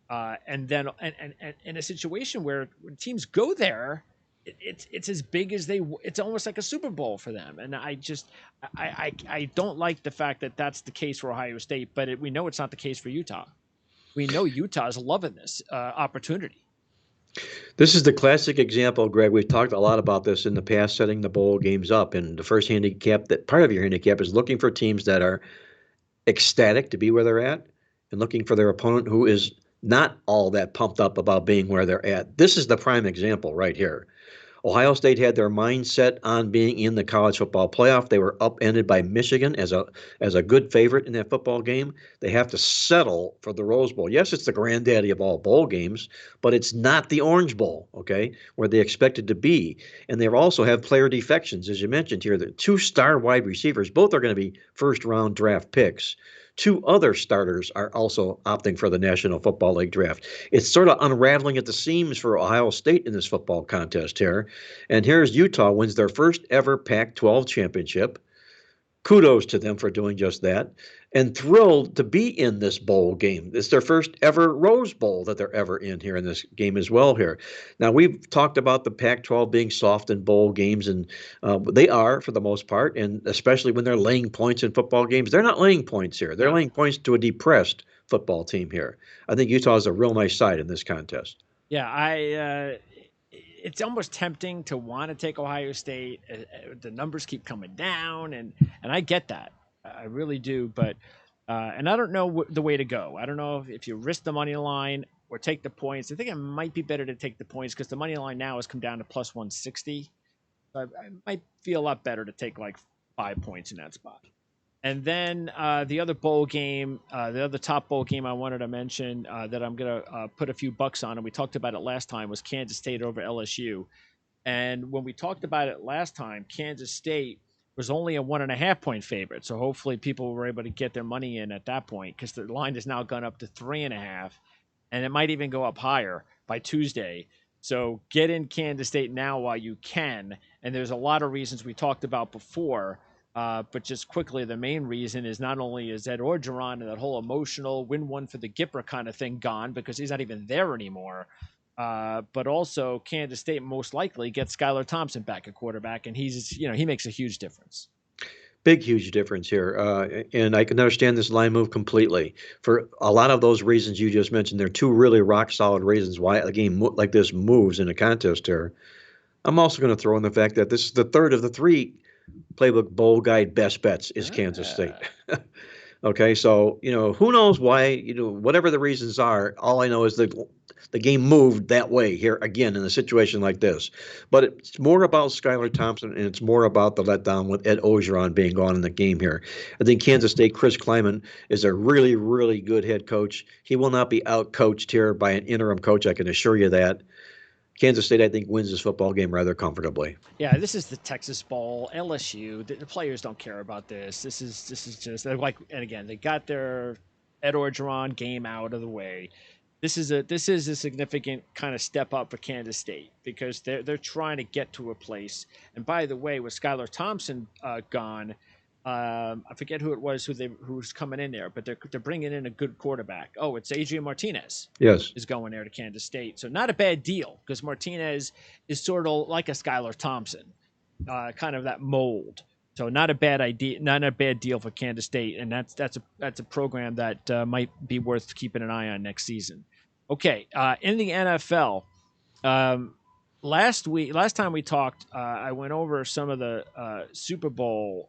[SPEAKER 1] and then and in a situation where when teams go there, it's as big as it's almost like a Super Bowl for them. And I don't like the fact that that's the case for Ohio State, but we know it's not the case for Utah. We know Utah is loving this opportunity.
[SPEAKER 2] This is the classic example, Greg. We've talked a lot about this in the past, setting the bowl games up. And the first handicap, that part of your handicap, is looking for teams that are ecstatic to be where they're at and looking for their opponent who is not all that pumped up about being where they're at. This is the prime example right here. Ohio State had their mindset on being in the college football playoff. They were upended by Michigan as a good favorite in that football game. They have to settle for the Rose Bowl. Yes, it's the granddaddy of all bowl games, but it's not the Orange Bowl, okay, where they expected to be. And they also have player defections, as you mentioned here. The two star wide receivers, both are going to be first round draft picks. Two other starters are also opting for the National Football League draft. It's sort of unraveling at the seams for Ohio State in this football contest here. And here's Utah wins their first ever Pac-12 championship. Kudos to them for doing just that. And thrilled to be in this bowl game. It's their first ever Rose Bowl that they're ever in here in this game as well here. Now, we've talked about the Pac-12 being soft in bowl games, and they are for the most part, and especially when they're laying points in football games. They're not laying points here. They're laying points to a depressed football team here. I think Utah is a real nice side in this contest.
[SPEAKER 1] Yeah, it's almost tempting to want to take Ohio State. The numbers keep coming down, and I get that. I really do. But and I don't know the way to go. I don't know if you risk the money line or take the points. I think it might be better to take the points because the money line now has come down to plus 160. So I might feel a lot better to take like 5 points in that spot. And then the other bowl game, the other top bowl game I wanted to mention that I'm going to put a few bucks on, and we talked about it last time, was Kansas State over LSU. And when we talked about it last time, Kansas State was only a 1.5 point favorite. So hopefully people were able to get their money in at that point because the line has now gone up to 3.5, and it might even go up higher by Tuesday. So get in Kansas State now while you can. And there's a lot of reasons we talked about before. But just quickly, the main reason is not only is Ed Orgeron and that whole emotional win one for the Gipper kind of thing gone because he's not even there anymore. But also Kansas State most likely gets Skylar Thompson back at quarterback, and he makes a huge difference.
[SPEAKER 2] Big, huge difference here. And I can understand this line move completely. For a lot of those reasons you just mentioned, there are two really rock solid reasons why a game like this moves in a contest here. I'm also going to throw in the fact that this is the third of the three Playbook Bowl Guide best bets is Kansas State. Okay, so who knows why? Whatever the reasons are, all I know is that the game moved that way here again in a situation like this. But it's more about Skylar Thompson, and it's more about the letdown with Ed Orgeron being gone in the game here. I think Kansas State, Chris Kleiman, is a really, really good head coach. He will not be out-coached here by an interim coach, I can assure you that. Kansas State, I think, wins this football game rather comfortably.
[SPEAKER 1] Yeah, this is the Texas Bowl, LSU. The players don't care about this. This is just like, and again, they got their Ed Orgeron game out of the way. This is a significant kind of step up for Kansas State because they're trying to get to a place. And by the way, with Skylar Thompson gone, I forget who it was who's coming in there, but they're bringing in a good quarterback. Oh, it's Adrian Martinez.
[SPEAKER 2] Yes,
[SPEAKER 1] is going there to Kansas State. So not a bad deal because Martinez is sort of like a Skylar Thompson, kind of that mold. So not a bad idea, not a bad deal for Kansas State, and that's a program that might be worth keeping an eye on next season. Okay, in the NFL. Last time we talked, I went over some of the Super Bowl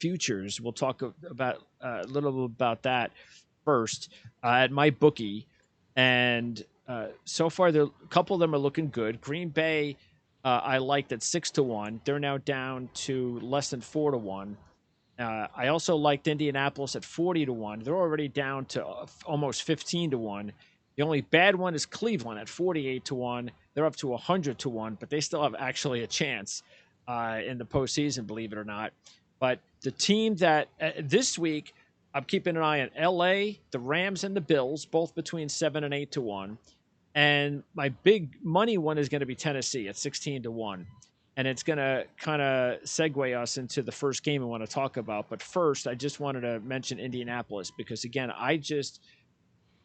[SPEAKER 1] futures. We'll talk about a little bit about that first at my bookie, and so far a couple of them are looking good. Green Bay, I liked at 6-1. They're now down to less than 4-1. I also liked Indianapolis at 40-1. They're already down to almost 15-1. The only bad one is Cleveland at 48-1. They're up to 100-1, but they still have actually a chance in the postseason, believe it or not. But the team that this week I'm keeping an eye on LA, the Rams, and the Bills, both between 7 and 8-1. And my big money one is going to be Tennessee at 16-1. and it's going to kind of segue us into the first game I want to talk about. But first, I just wanted to mention Indianapolis because, again,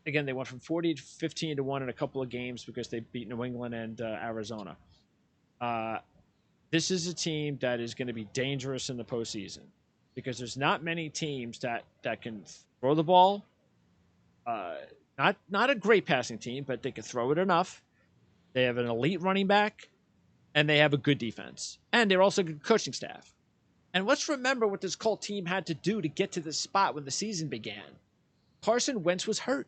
[SPEAKER 1] they went from 40 to 15 to 1 in a couple of games because they beat New England and Arizona. This is a team that is going to be dangerous in the postseason because there's not many teams that can throw the ball. Not a great passing team, but they can throw it enough. They have an elite running back, and they have a good defense. And they're also a good coaching staff. And let's remember what this Colt team had to do to get to this spot when the season began. Carson Wentz was hurt,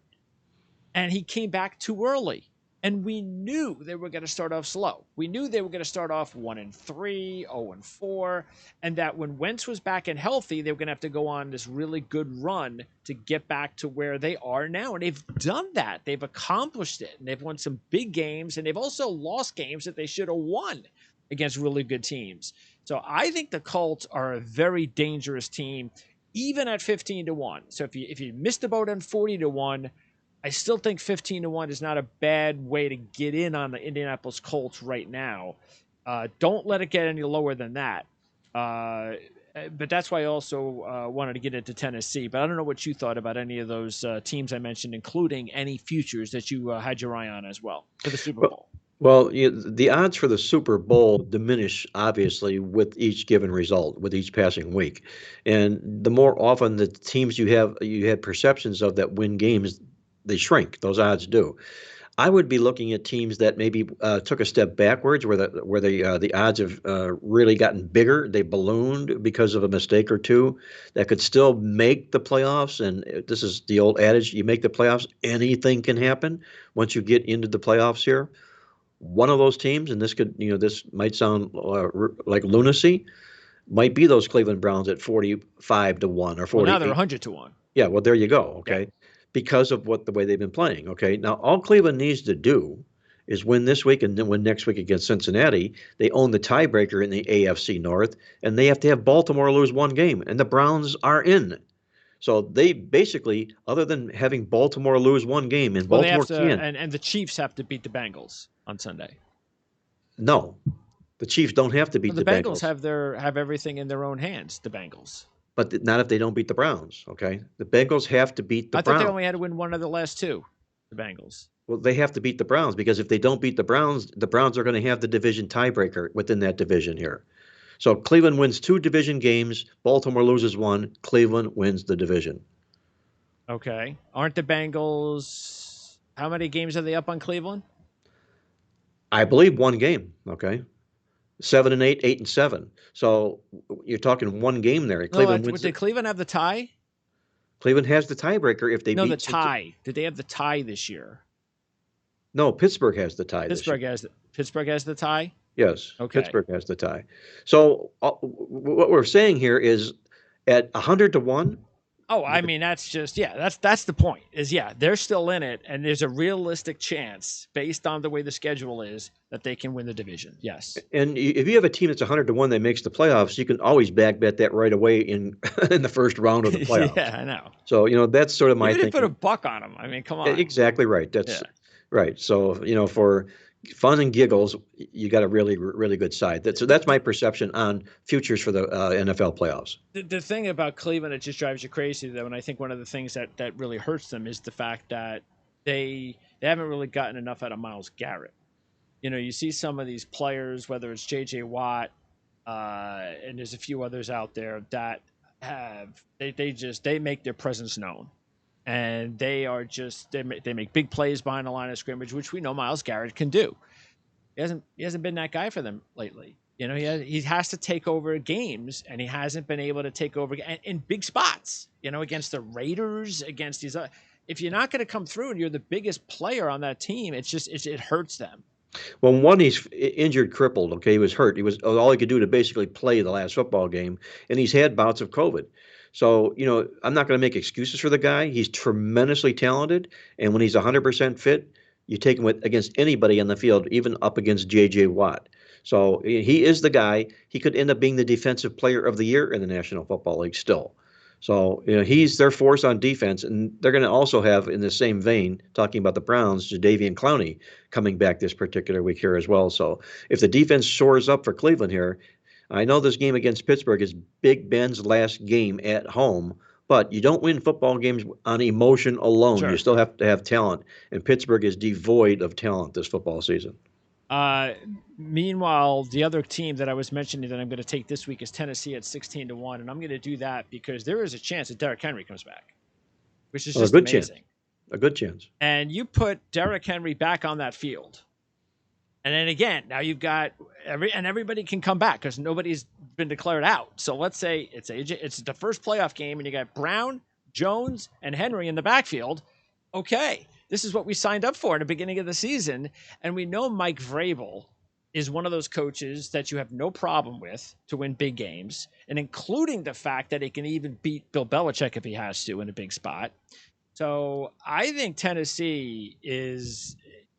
[SPEAKER 1] and he came back too early. And we knew they were going to start off slow. We knew they were going to start off 1-3, 0-4, and that when Wentz was back and healthy, they were going to have to go on this really good run to get back to where they are now. And they've done that. They've accomplished it. And they've won some big games, and they've also lost games that they should have won against really good teams. So I think the Colts are a very dangerous team, even at 15 to 1. So if you missed the boat on 40 to 1, I still think 15 to 1 is not a bad way to get in on the Indianapolis Colts right now. Don't let it get any lower than that. But that's why I also wanted to get into Tennessee. But I don't know what you thought about any of those teams I mentioned, including any futures that you had your eye on as well for the Super Bowl.
[SPEAKER 2] Well, the odds for the Super Bowl diminish obviously with each given result, with each passing week, and the more often the teams you had perceptions of that win games, they shrink. Those odds do. I would be looking at teams that maybe took a step backwards, where the odds have really gotten bigger. They ballooned because of a mistake or two that could still make the playoffs. And this is the old adage: you make the playoffs, anything can happen once you get into the playoffs here. One of those teams, and this might sound like lunacy, might be those Cleveland Browns at 45 to 1 or 40.
[SPEAKER 1] Well, now they're 100 to 1.
[SPEAKER 2] Yeah, well, there you go. Okay. Yeah. Because of the way they've been playing. Okay. Now, all Cleveland needs to do is win this week and then win next week against Cincinnati. They own the tiebreaker in the AFC North, and they have to have Baltimore lose one game, and the Browns are in. So they basically, other than having Baltimore lose one game, and Baltimore
[SPEAKER 1] and the Chiefs have to beat the Bengals on Sunday.
[SPEAKER 2] No, the Chiefs don't have to beat the Bengals.
[SPEAKER 1] Have everything in their own hands. The Bengals.
[SPEAKER 2] But not if they don't beat the Browns, okay? The Bengals have to beat the Browns.
[SPEAKER 1] I thought they only had to win one of the last two, the Bengals.
[SPEAKER 2] Well, they have to beat the Browns because if they don't beat the Browns are going to have the division tiebreaker within that division here. So Cleveland wins 2 division games, Baltimore loses 1, Cleveland wins the division.
[SPEAKER 1] Okay. Aren't the Bengals, how many games are they up on Cleveland?
[SPEAKER 2] I believe 1 game, okay? 7-8, 8-7. So you're talking 1 game there.
[SPEAKER 1] Cleveland wins. Did Cleveland have the tie?
[SPEAKER 2] Cleveland has the tiebreaker if they beat.
[SPEAKER 1] No, the tie. Did they have the tie this year?
[SPEAKER 2] No, Pittsburgh has the tie.
[SPEAKER 1] Pittsburgh has the tie.
[SPEAKER 2] Yes.
[SPEAKER 1] Okay.
[SPEAKER 2] Pittsburgh has the tie. So what we're saying here is at 100 to 1.
[SPEAKER 1] Oh, I mean, that's the point is, they're still in it. And there's a realistic chance based on the way the schedule is that they can win the division. Yes.
[SPEAKER 2] And if you have a team that's 100 to 1 that makes the playoffs, you can always back bet that right away in the first round of the playoffs.
[SPEAKER 1] Yeah, I know.
[SPEAKER 2] So, that's sort of my thinking.
[SPEAKER 1] Put a buck on them. I mean, come on.
[SPEAKER 2] Exactly right. That's right. So, for fun and giggles, you got a really, really good side. That's my perception on futures for the NFL playoffs.
[SPEAKER 1] The thing about Cleveland, it just drives you crazy, though, and I think one of the things that really hurts them is the fact that they haven't really gotten enough out of Myles Garrett. You see some of these players, whether it's J.J. Watt, and there's a few others out there that they make their presence known. And they make big plays behind the line of scrimmage, which we know Myles Garrett can do. He hasn't been that guy for them lately. He has to take over games, and he hasn't been able to take over in big spots. Against the Raiders, against these. If you're not going to come through and you're the biggest player on that team, it hurts them.
[SPEAKER 2] Well, one, he's injured, crippled. Okay, he was hurt. He was all he could do to basically play the last football game, and he's had bouts of COVID. So, I'm not going to make excuses for the guy. He's tremendously talented. And when he's 100% fit, you take him against anybody on the field, even up against J.J. Watt. So he is the guy. He could end up being the defensive player of the year in the National Football League still. So, he's their force on defense, and they're going to also have, in the same vein, talking about the Browns, Jadeveon Clowney coming back this particular week here as well. So, if the defense shores up for Cleveland here, I know this game against Pittsburgh is Big Ben's last game at home, but you don't win football games on emotion alone. You
[SPEAKER 1] Sure.
[SPEAKER 2] still have to have talent, and Pittsburgh is devoid of talent this football season.
[SPEAKER 1] Uh, Meanwhile, the other team that I was mentioning that I'm going to take this week is Tennessee at 16-1, and I'm going to do that because there is a chance that Derrick Henry comes back, which is
[SPEAKER 2] Well, a
[SPEAKER 1] just
[SPEAKER 2] good chance.
[SPEAKER 1] amazing.
[SPEAKER 2] A good chance.
[SPEAKER 1] And you put Derrick Henry back on that field, and then again, now you've got everybody can come back because nobody's been declared out. So let's say it's the first playoff game, and you got Brown, Jones, and Henry in the backfield. Okay, this is what we signed up for in the beginning of the season, and we know Mike Vrabel is one of those coaches that you have no problem with to win big games, and including the fact that he can even beat Bill Belichick if he has to in a big spot. So I think Tennessee is,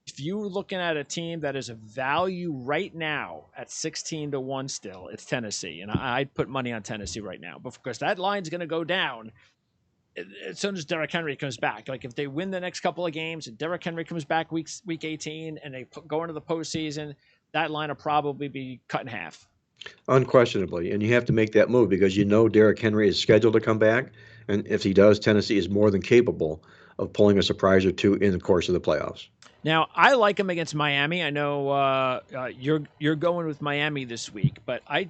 [SPEAKER 1] if you're looking at a team that is a value right now at 16-1 still, it's Tennessee. And I'd put money on Tennessee right now, but because that line's going to go down as soon as Derrick Henry comes back. Like if they win the next couple of games and Derrick Henry comes back week 18 and they go into the postseason, that line will probably be cut in half.
[SPEAKER 2] Unquestionably. And you have to make that move because Derrick Henry is scheduled to come back. And if he does, Tennessee is more than capable of pulling a surprise or two in the course of the playoffs.
[SPEAKER 1] Now, I like him against Miami. I know you're going with Miami this week, but I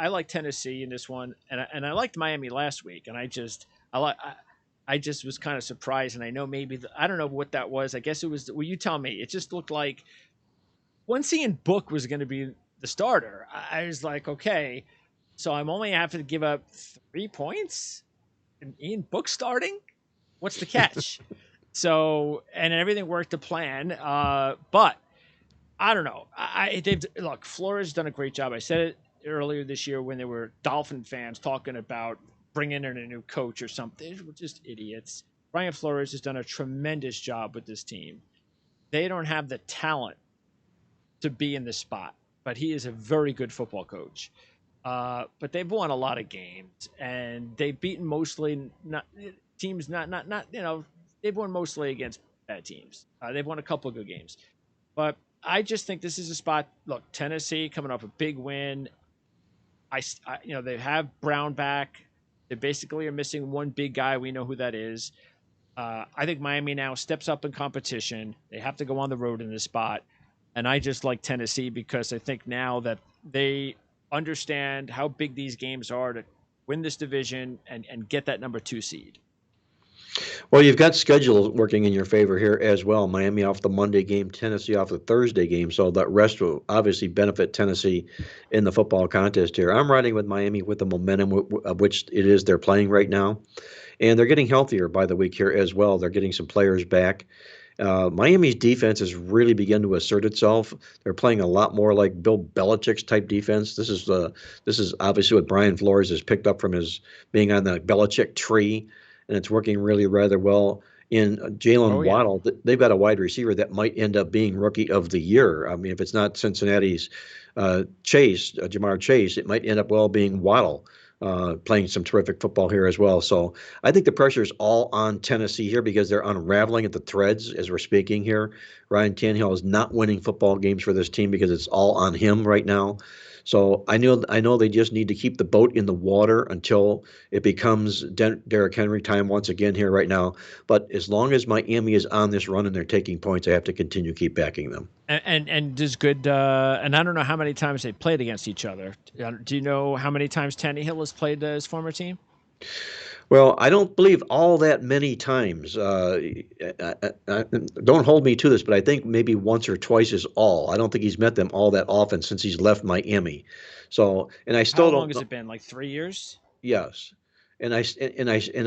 [SPEAKER 1] like Tennessee in this one, and I liked Miami last week, and I just was kind of surprised, and I know maybe I don't know what that was. I guess it was. Well, you tell me. It just looked like once Ian Book was going to be the starter, I was like, okay, so I'm only having to give up 3 points, and Ian Book starting. What's the catch? So, and everything worked to plan. But I don't know. Look, Flores done a great job. I said it earlier this year when there were Dolphin fans talking about bringing in a new coach or something. We're just idiots. Brian Flores has done a tremendous job with this team. They don't have the talent to be in this spot, but he is a very good football coach. But they've won a lot of games, and they've beaten mostly teams they've won mostly against bad teams. They've won a couple of good games. But I just think this is a spot. Look, Tennessee coming off a big win. They have Brown back. They basically are missing one big guy. We know who that is. I think Miami now steps up in competition. They have to go on the road in this spot. And I just like Tennessee because I think now that they understand how big these games are to win this division and get that number 2 seed.
[SPEAKER 2] Well, you've got schedule working in your favor here as well. Miami off the Monday game, Tennessee off the Thursday game. So that rest will obviously benefit Tennessee in the football contest here. I'm riding with Miami with the momentum of which it is they're playing right now. And they're getting healthier by the week here as well. They're getting some players back. Miami's defense has really begun to assert itself. They're playing a lot more like Bill Belichick's type defense. This is obviously what Brian Flores has picked up from his being on the Belichick tree, and it's working really rather well. In Jalen Waddle, they've got a wide receiver that might end up being Rookie of the Year. I mean, if it's not Cincinnati's Jamar Chase, it might end up being Waddle. Playing some terrific football here as well. So I think the pressure is all on Tennessee here because they're unraveling at the threads as we're speaking here. Ryan Tannehill is not winning football games for this team because it's all on him right now. So I know they just need to keep the boat in the water until it becomes Derrick Henry time once again here right now. But as long as Miami is on this run and they're taking points, I have to continue keep backing them.
[SPEAKER 1] And does good. And I don't know how many times they played against each other. Do you know how many times Tannehill has played his former team?
[SPEAKER 2] Well, I don't believe all that many times. Don't hold me to this, but I think maybe once or twice is all. I don't think he's met them all that often since he's left Miami. So, and I still
[SPEAKER 1] How
[SPEAKER 2] don't.
[SPEAKER 1] long has it been? Like 3 years?
[SPEAKER 2] Yes, and I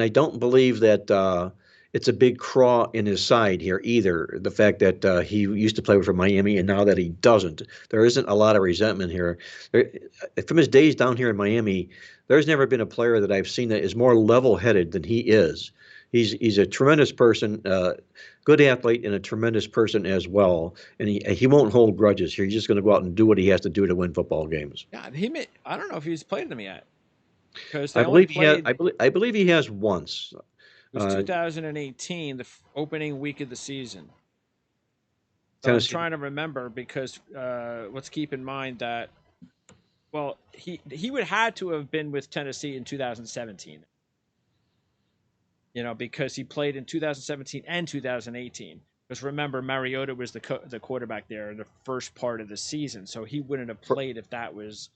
[SPEAKER 2] don't believe that it's a big craw in his side here either. The fact that he used to play for Miami and now that he doesn't, there isn't a lot of resentment here. From his days down here in Miami, there's never been a player that I've seen that is more level-headed than he is. He's a tremendous person, good athlete, and a tremendous person as well. And he won't hold grudges here. He's just going to go out and do what he has to do to win football games.
[SPEAKER 1] Yeah, I don't know if he's played them yet. because they
[SPEAKER 2] I
[SPEAKER 1] only
[SPEAKER 2] believe he has.
[SPEAKER 1] played.
[SPEAKER 2] I believe he has once.
[SPEAKER 1] It was
[SPEAKER 2] Uh,
[SPEAKER 1] 2018, the opening week of the season. So I'm
[SPEAKER 2] Tennessee.
[SPEAKER 1] trying to remember because let's keep in mind that well he would had to have been with Tennessee in 2017. Because he played in 2017 and 2018. Because remember, Mariota was the quarterback there in the first part of the season, so he wouldn't have played if that was.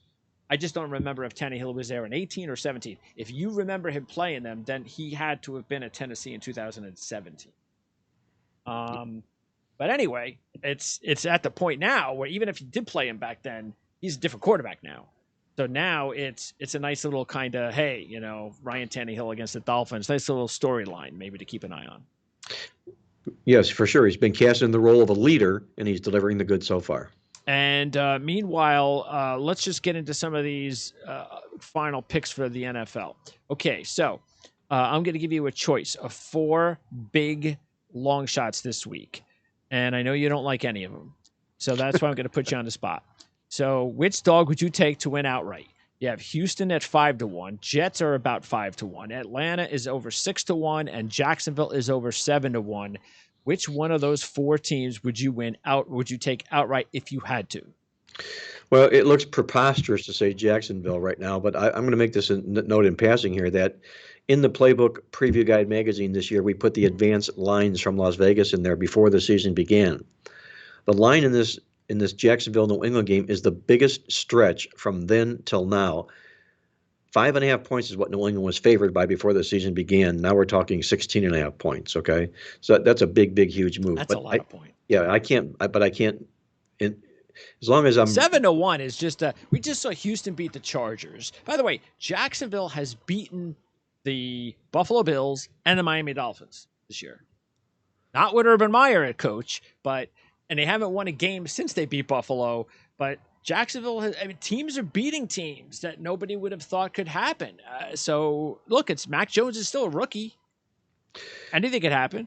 [SPEAKER 1] I just don't remember if Tannehill was there in 18 or 17. If you remember him playing them, then he had to have been at Tennessee in 2017. Um, but anyway, it's at the point now where even if he did play him back then, he's a different quarterback now. So now it's a nice little kind of hey, Ryan Tannehill against the Dolphins, nice little storyline maybe to keep an eye on.
[SPEAKER 2] Yes, for sure. He's been cast in the role of a leader, and he's delivering the goods so far.
[SPEAKER 1] And meanwhile, let's just get into some of these final picks for the NFL. Okay, so I'm going to give you a choice of 4 big long shots this week. And I know you don't like any of them. So that's why I'm going to put you on the spot. So which dog would you take to win outright? You have Houston at 5-1. Jets are about 5-1. Atlanta is over 6-1, and Jacksonville is over 7-1. Which one of those 4 teams would you take outright if you had to?
[SPEAKER 2] Well, it looks preposterous to say Jacksonville right now, but I'm going to make this a note in passing here that in the Playbook Preview Guide magazine this year, we put the advanced lines from Las Vegas in there before the season began. The line in this Jacksonville New England game is the biggest stretch from then till now. 5.5 points is what New England was favored by before the season began. Now we're talking 16.5 points. Okay, so that's a big, huge move.
[SPEAKER 1] That's a lot of points.
[SPEAKER 2] Yeah, I can't. But I can't. As long as I'm
[SPEAKER 1] 7-1 is just we just saw Houston beat the Chargers. By the way, Jacksonville has beaten the Buffalo Bills and the Miami Dolphins this year. Not with Urban Meyer at coach, and they haven't won a game since they beat Buffalo. But Jacksonville teams are beating teams that nobody would have thought could happen. So look, Mac Jones is still a rookie. Anything could happen.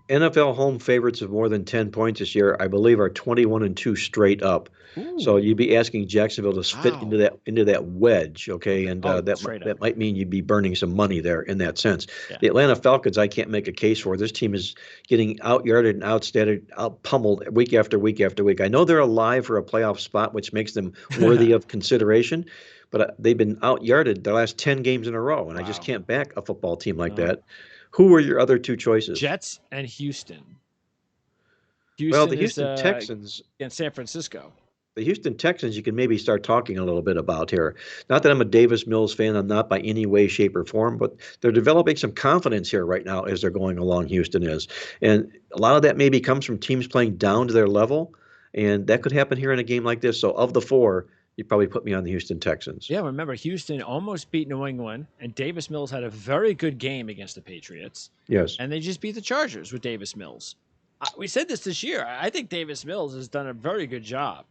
[SPEAKER 2] NFL home favorites of more than 10 points this year, I believe, are 21-2 straight up. Ooh. So you'd be asking Jacksonville to fit into that wedge, okay? And that might mean you'd be burning some money there in that sense. Yeah. The Atlanta Falcons, I can't make a case for. This team is getting out-yarded and out-pummeled week after week after week. I know they're alive for a playoff spot, which makes them worthy of consideration, but they've been out-yarded the last 10 games in a row, and I just can't back a football team like that. Who are your other 2 choices?
[SPEAKER 1] Jets and Houston.
[SPEAKER 2] Well, the Houston Texans
[SPEAKER 1] and San Francisco.
[SPEAKER 2] The Houston Texans, you can maybe start talking a little bit about here. Not that I'm a Davis Mills fan. I'm not by any way, shape, or form, but they're developing some confidence here right now as they're going along, Houston is. And a lot of that maybe comes from teams playing down to their level, and that could happen here in a game like this. So of the 4, you'd probably put me on the Houston Texans.
[SPEAKER 1] Yeah, remember, Houston almost beat New England, and Davis Mills had a very good game against the Patriots.
[SPEAKER 2] Yes.
[SPEAKER 1] And they just beat the Chargers with Davis Mills. We said this year. I think Davis Mills has done a very good job.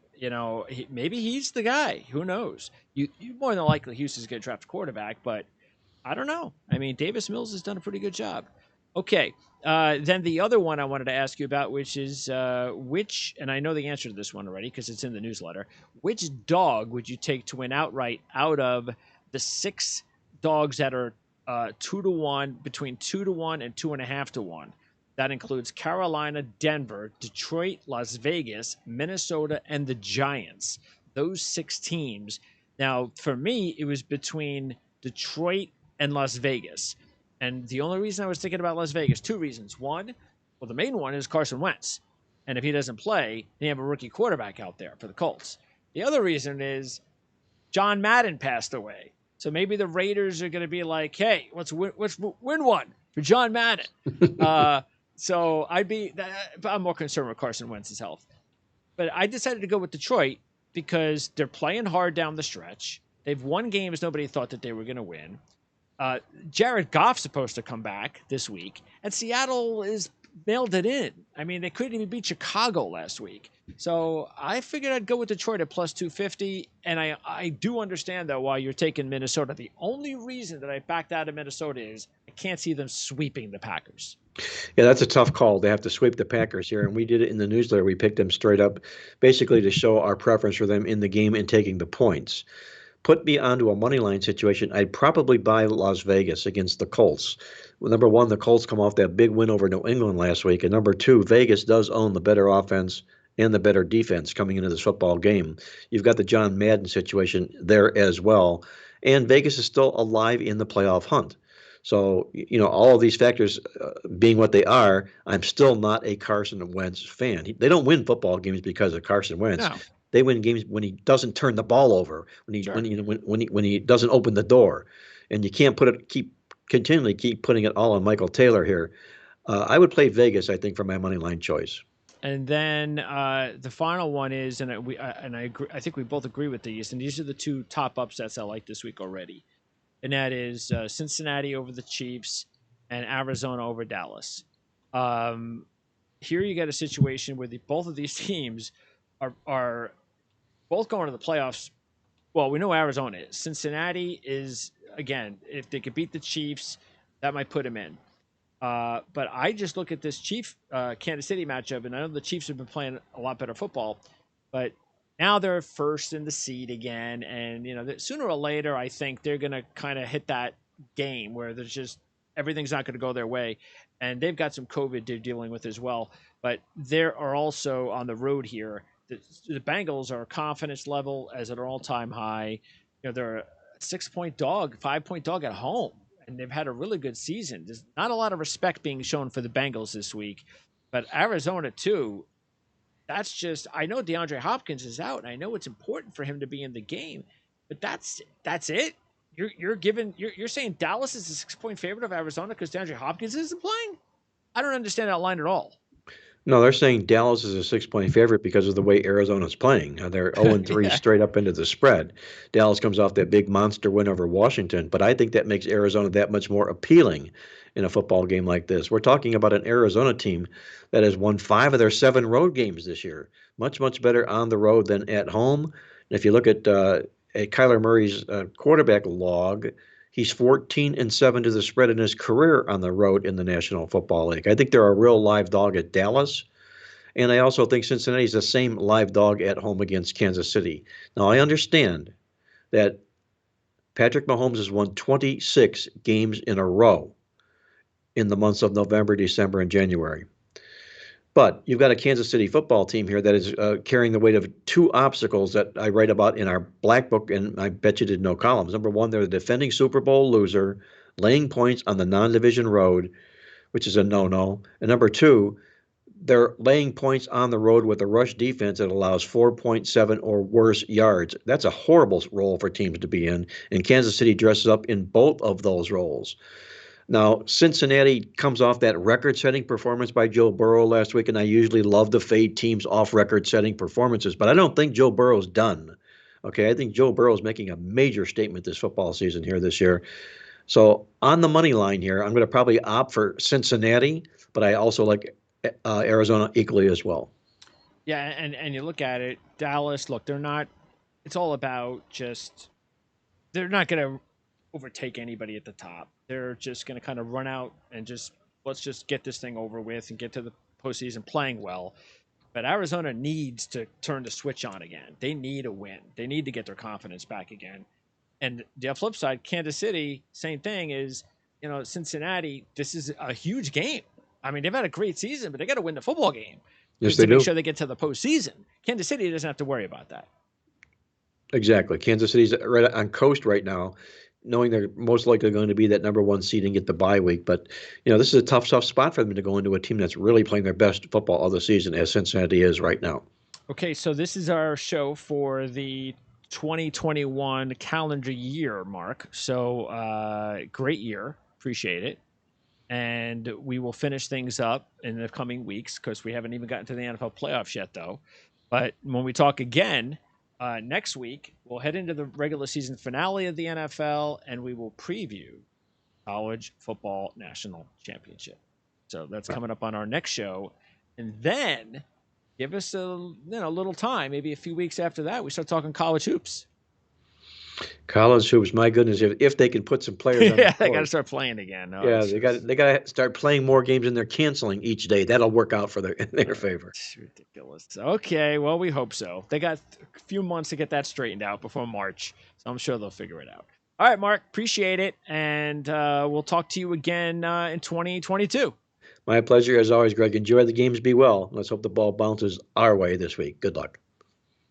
[SPEAKER 1] Maybe he's the guy. Who knows? You more than likely Houston's going to draft a quarterback, but I don't know. I mean, Davis Mills has done a pretty good job. Okay. Then the other one I wanted to ask you about, which is and I know the answer to this one already because it's in the newsletter. Which dog would you take to win outright out of the 6 dogs that are 2-1, between 2-1 and 2.5-1? That includes Carolina, Denver, Detroit, Las Vegas, Minnesota, and the Giants. Those 6 teams. Now, for me, it was between Detroit and Las Vegas. And the only reason I was thinking about Las Vegas, 2 reasons. One, well, the main one is Carson Wentz. And if he doesn't play, then you have a rookie quarterback out there for the Colts. The other reason is John Madden passed away. So maybe the Raiders are going to be like, hey, let's win one for John Madden. So I'm more concerned with Carson Wentz's health. But I decided to go with Detroit because they're playing hard down the stretch. They've won games nobody thought that they were going to win. Jared Goff's supposed to come back this week, and Seattle is mailed it in. I mean, they couldn't even beat Chicago last week. So I figured I'd go with Detroit at plus 250, and I do understand, though, why you're taking Minnesota. The only reason that I backed out of Minnesota is I can't see them sweeping the Packers.
[SPEAKER 2] Yeah, that's a tough call. They have to sweep the Packers here, and we did it in the newsletter. We picked them straight up basically to show our preference for them in the game and taking the points. put me onto a money line situation, I'd probably buy Las Vegas against the Colts. Well, number one, the Colts come off that big win over New England last week, and number two, Vegas does own the better offense and the better defense coming into this football game. You've got the John Madden situation there as well, and Vegas is still alive in the playoff hunt. So, all of these factors being what they are, I'm still not a Carson Wentz fan. They don't win football games because of Carson Wentz.
[SPEAKER 1] No,
[SPEAKER 2] They win games when he doesn't turn the ball over,
[SPEAKER 1] sure.
[SPEAKER 2] when he doesn't open the door, and you can't continually keep putting it all on Michael Taylor here. I would play Vegas, I think, for my money line choice.
[SPEAKER 1] And then the final one is, and I agree, I think we both agree with these, and these are the two top upsets I like this week already, and that is Cincinnati over the Chiefs and Arizona over Dallas. Here you get a situation where both of these teams are both going to the playoffs. Well, we know Arizona is. Cincinnati is, again, if they could beat the Chiefs, that might put them in. But I just look at this Chief Kansas City matchup, and I know the Chiefs have been playing a lot better football, but now they're first in the seed again, and sooner or later, I think they're going to kind of hit that game where there's just everything's not going to go their way, and they've got some COVID they're dealing with as well. But they are also on the road here. The Bengals are confidence level as at an all-time high. They're a 6-point dog, 5-point dog at home, and they've had a really good season. There's not a lot of respect being shown for the Bengals this week, but Arizona too. That's just, I know DeAndre Hopkins is out, and I know it's important for him to be in the game, but that's it. You're saying Dallas is a 6-point favorite of Arizona because DeAndre Hopkins isn't playing? I don't understand that line at all.
[SPEAKER 2] No, they're saying Dallas is a 6-point favorite because of the way Arizona's playing. They're 0-3
[SPEAKER 1] Yeah.
[SPEAKER 2] straight up into the spread. Dallas comes off that big monster win over Washington, but I think that makes Arizona that much more appealing in a football game like this. We're talking about an Arizona team that has won 5 of their 7 road games this year. Much, much better on the road than at home. And if you look at Kyler Murray's quarterback log, he's 14-7 to the spread in his career on the road in the National Football League. I think they're a real live dog at Dallas, and I also think Cincinnati's the same live dog at home against Kansas City. Now, I understand that Patrick Mahomes has won 26 games in a row in the months of November, December, and January. But you've got a Kansas City football team here that is carrying the weight of 2 obstacles that I write about in our black book, and I bet you did no columns. Number one, they're the defending Super Bowl loser, laying points on the non-division road, which is a no-no. And number two, they're laying points on the road with a rush defense that allows 4.7 or worse yards. That's a horrible role for teams to be in, and Kansas City dresses up in both of those roles. Now, Cincinnati comes off that record-setting performance by Joe Burrow last week, and I usually love to fade teams off record-setting performances, but I don't think Joe Burrow's done. Okay, I think Joe Burrow's making a major statement this football season here this year. So on the money line here, I'm going to probably opt for Cincinnati, but I also like Arizona equally as well.
[SPEAKER 1] Yeah, and you look at it, Dallas, look, they're not, it's all about just, they're not going to overtake anybody at the top. They're just going to kind of run out and just, let's just get this thing over with and get to the postseason playing well. But Arizona needs to turn the switch on again. They need a win. They need to get their confidence back again. And the flip side, Kansas City, same thing is, Cincinnati, this is a huge game. I mean, they've had a great season, but they got to win the football game
[SPEAKER 2] Yes,
[SPEAKER 1] to
[SPEAKER 2] they
[SPEAKER 1] make
[SPEAKER 2] do.
[SPEAKER 1] sure they get to the postseason. Kansas City doesn't have to worry about that.
[SPEAKER 2] Exactly. Kansas City's right on coast right now, knowing they're most likely going to be that number one seed and get the bye week. But, this is a tough spot for them to go into a team that's really playing their best football of the season, as Cincinnati is right now.
[SPEAKER 1] Okay, so this is our show for the 2021 calendar year, Mark. So great year. Appreciate it. And we will finish things up in the coming weeks because we haven't even gotten to the NFL playoffs yet, though. But when we talk again next week, we'll head into the regular season finale of the NFL and we will preview college football national championship. So that's coming up on our next show. And then give us a little time, maybe a few weeks after that, we start talking college hoops.
[SPEAKER 2] College hoops, my goodness, if they can put some players on the
[SPEAKER 1] Yeah, they got to
[SPEAKER 2] court.
[SPEAKER 1] start playing again. No,
[SPEAKER 2] Yeah,
[SPEAKER 1] it's just
[SPEAKER 2] they got to start playing more games and they're canceling each day. That'll work out for their in their favor.
[SPEAKER 1] it's ridiculous. Okay, well, we hope so. They got a few months to get that straightened out before March, so I'm sure they'll figure it out. All right, Mark, appreciate it, and we'll talk to you again in 2022.
[SPEAKER 2] My pleasure as always, Greg. Enjoy the games. Be well. Let's hope the ball bounces our way this week. Good luck.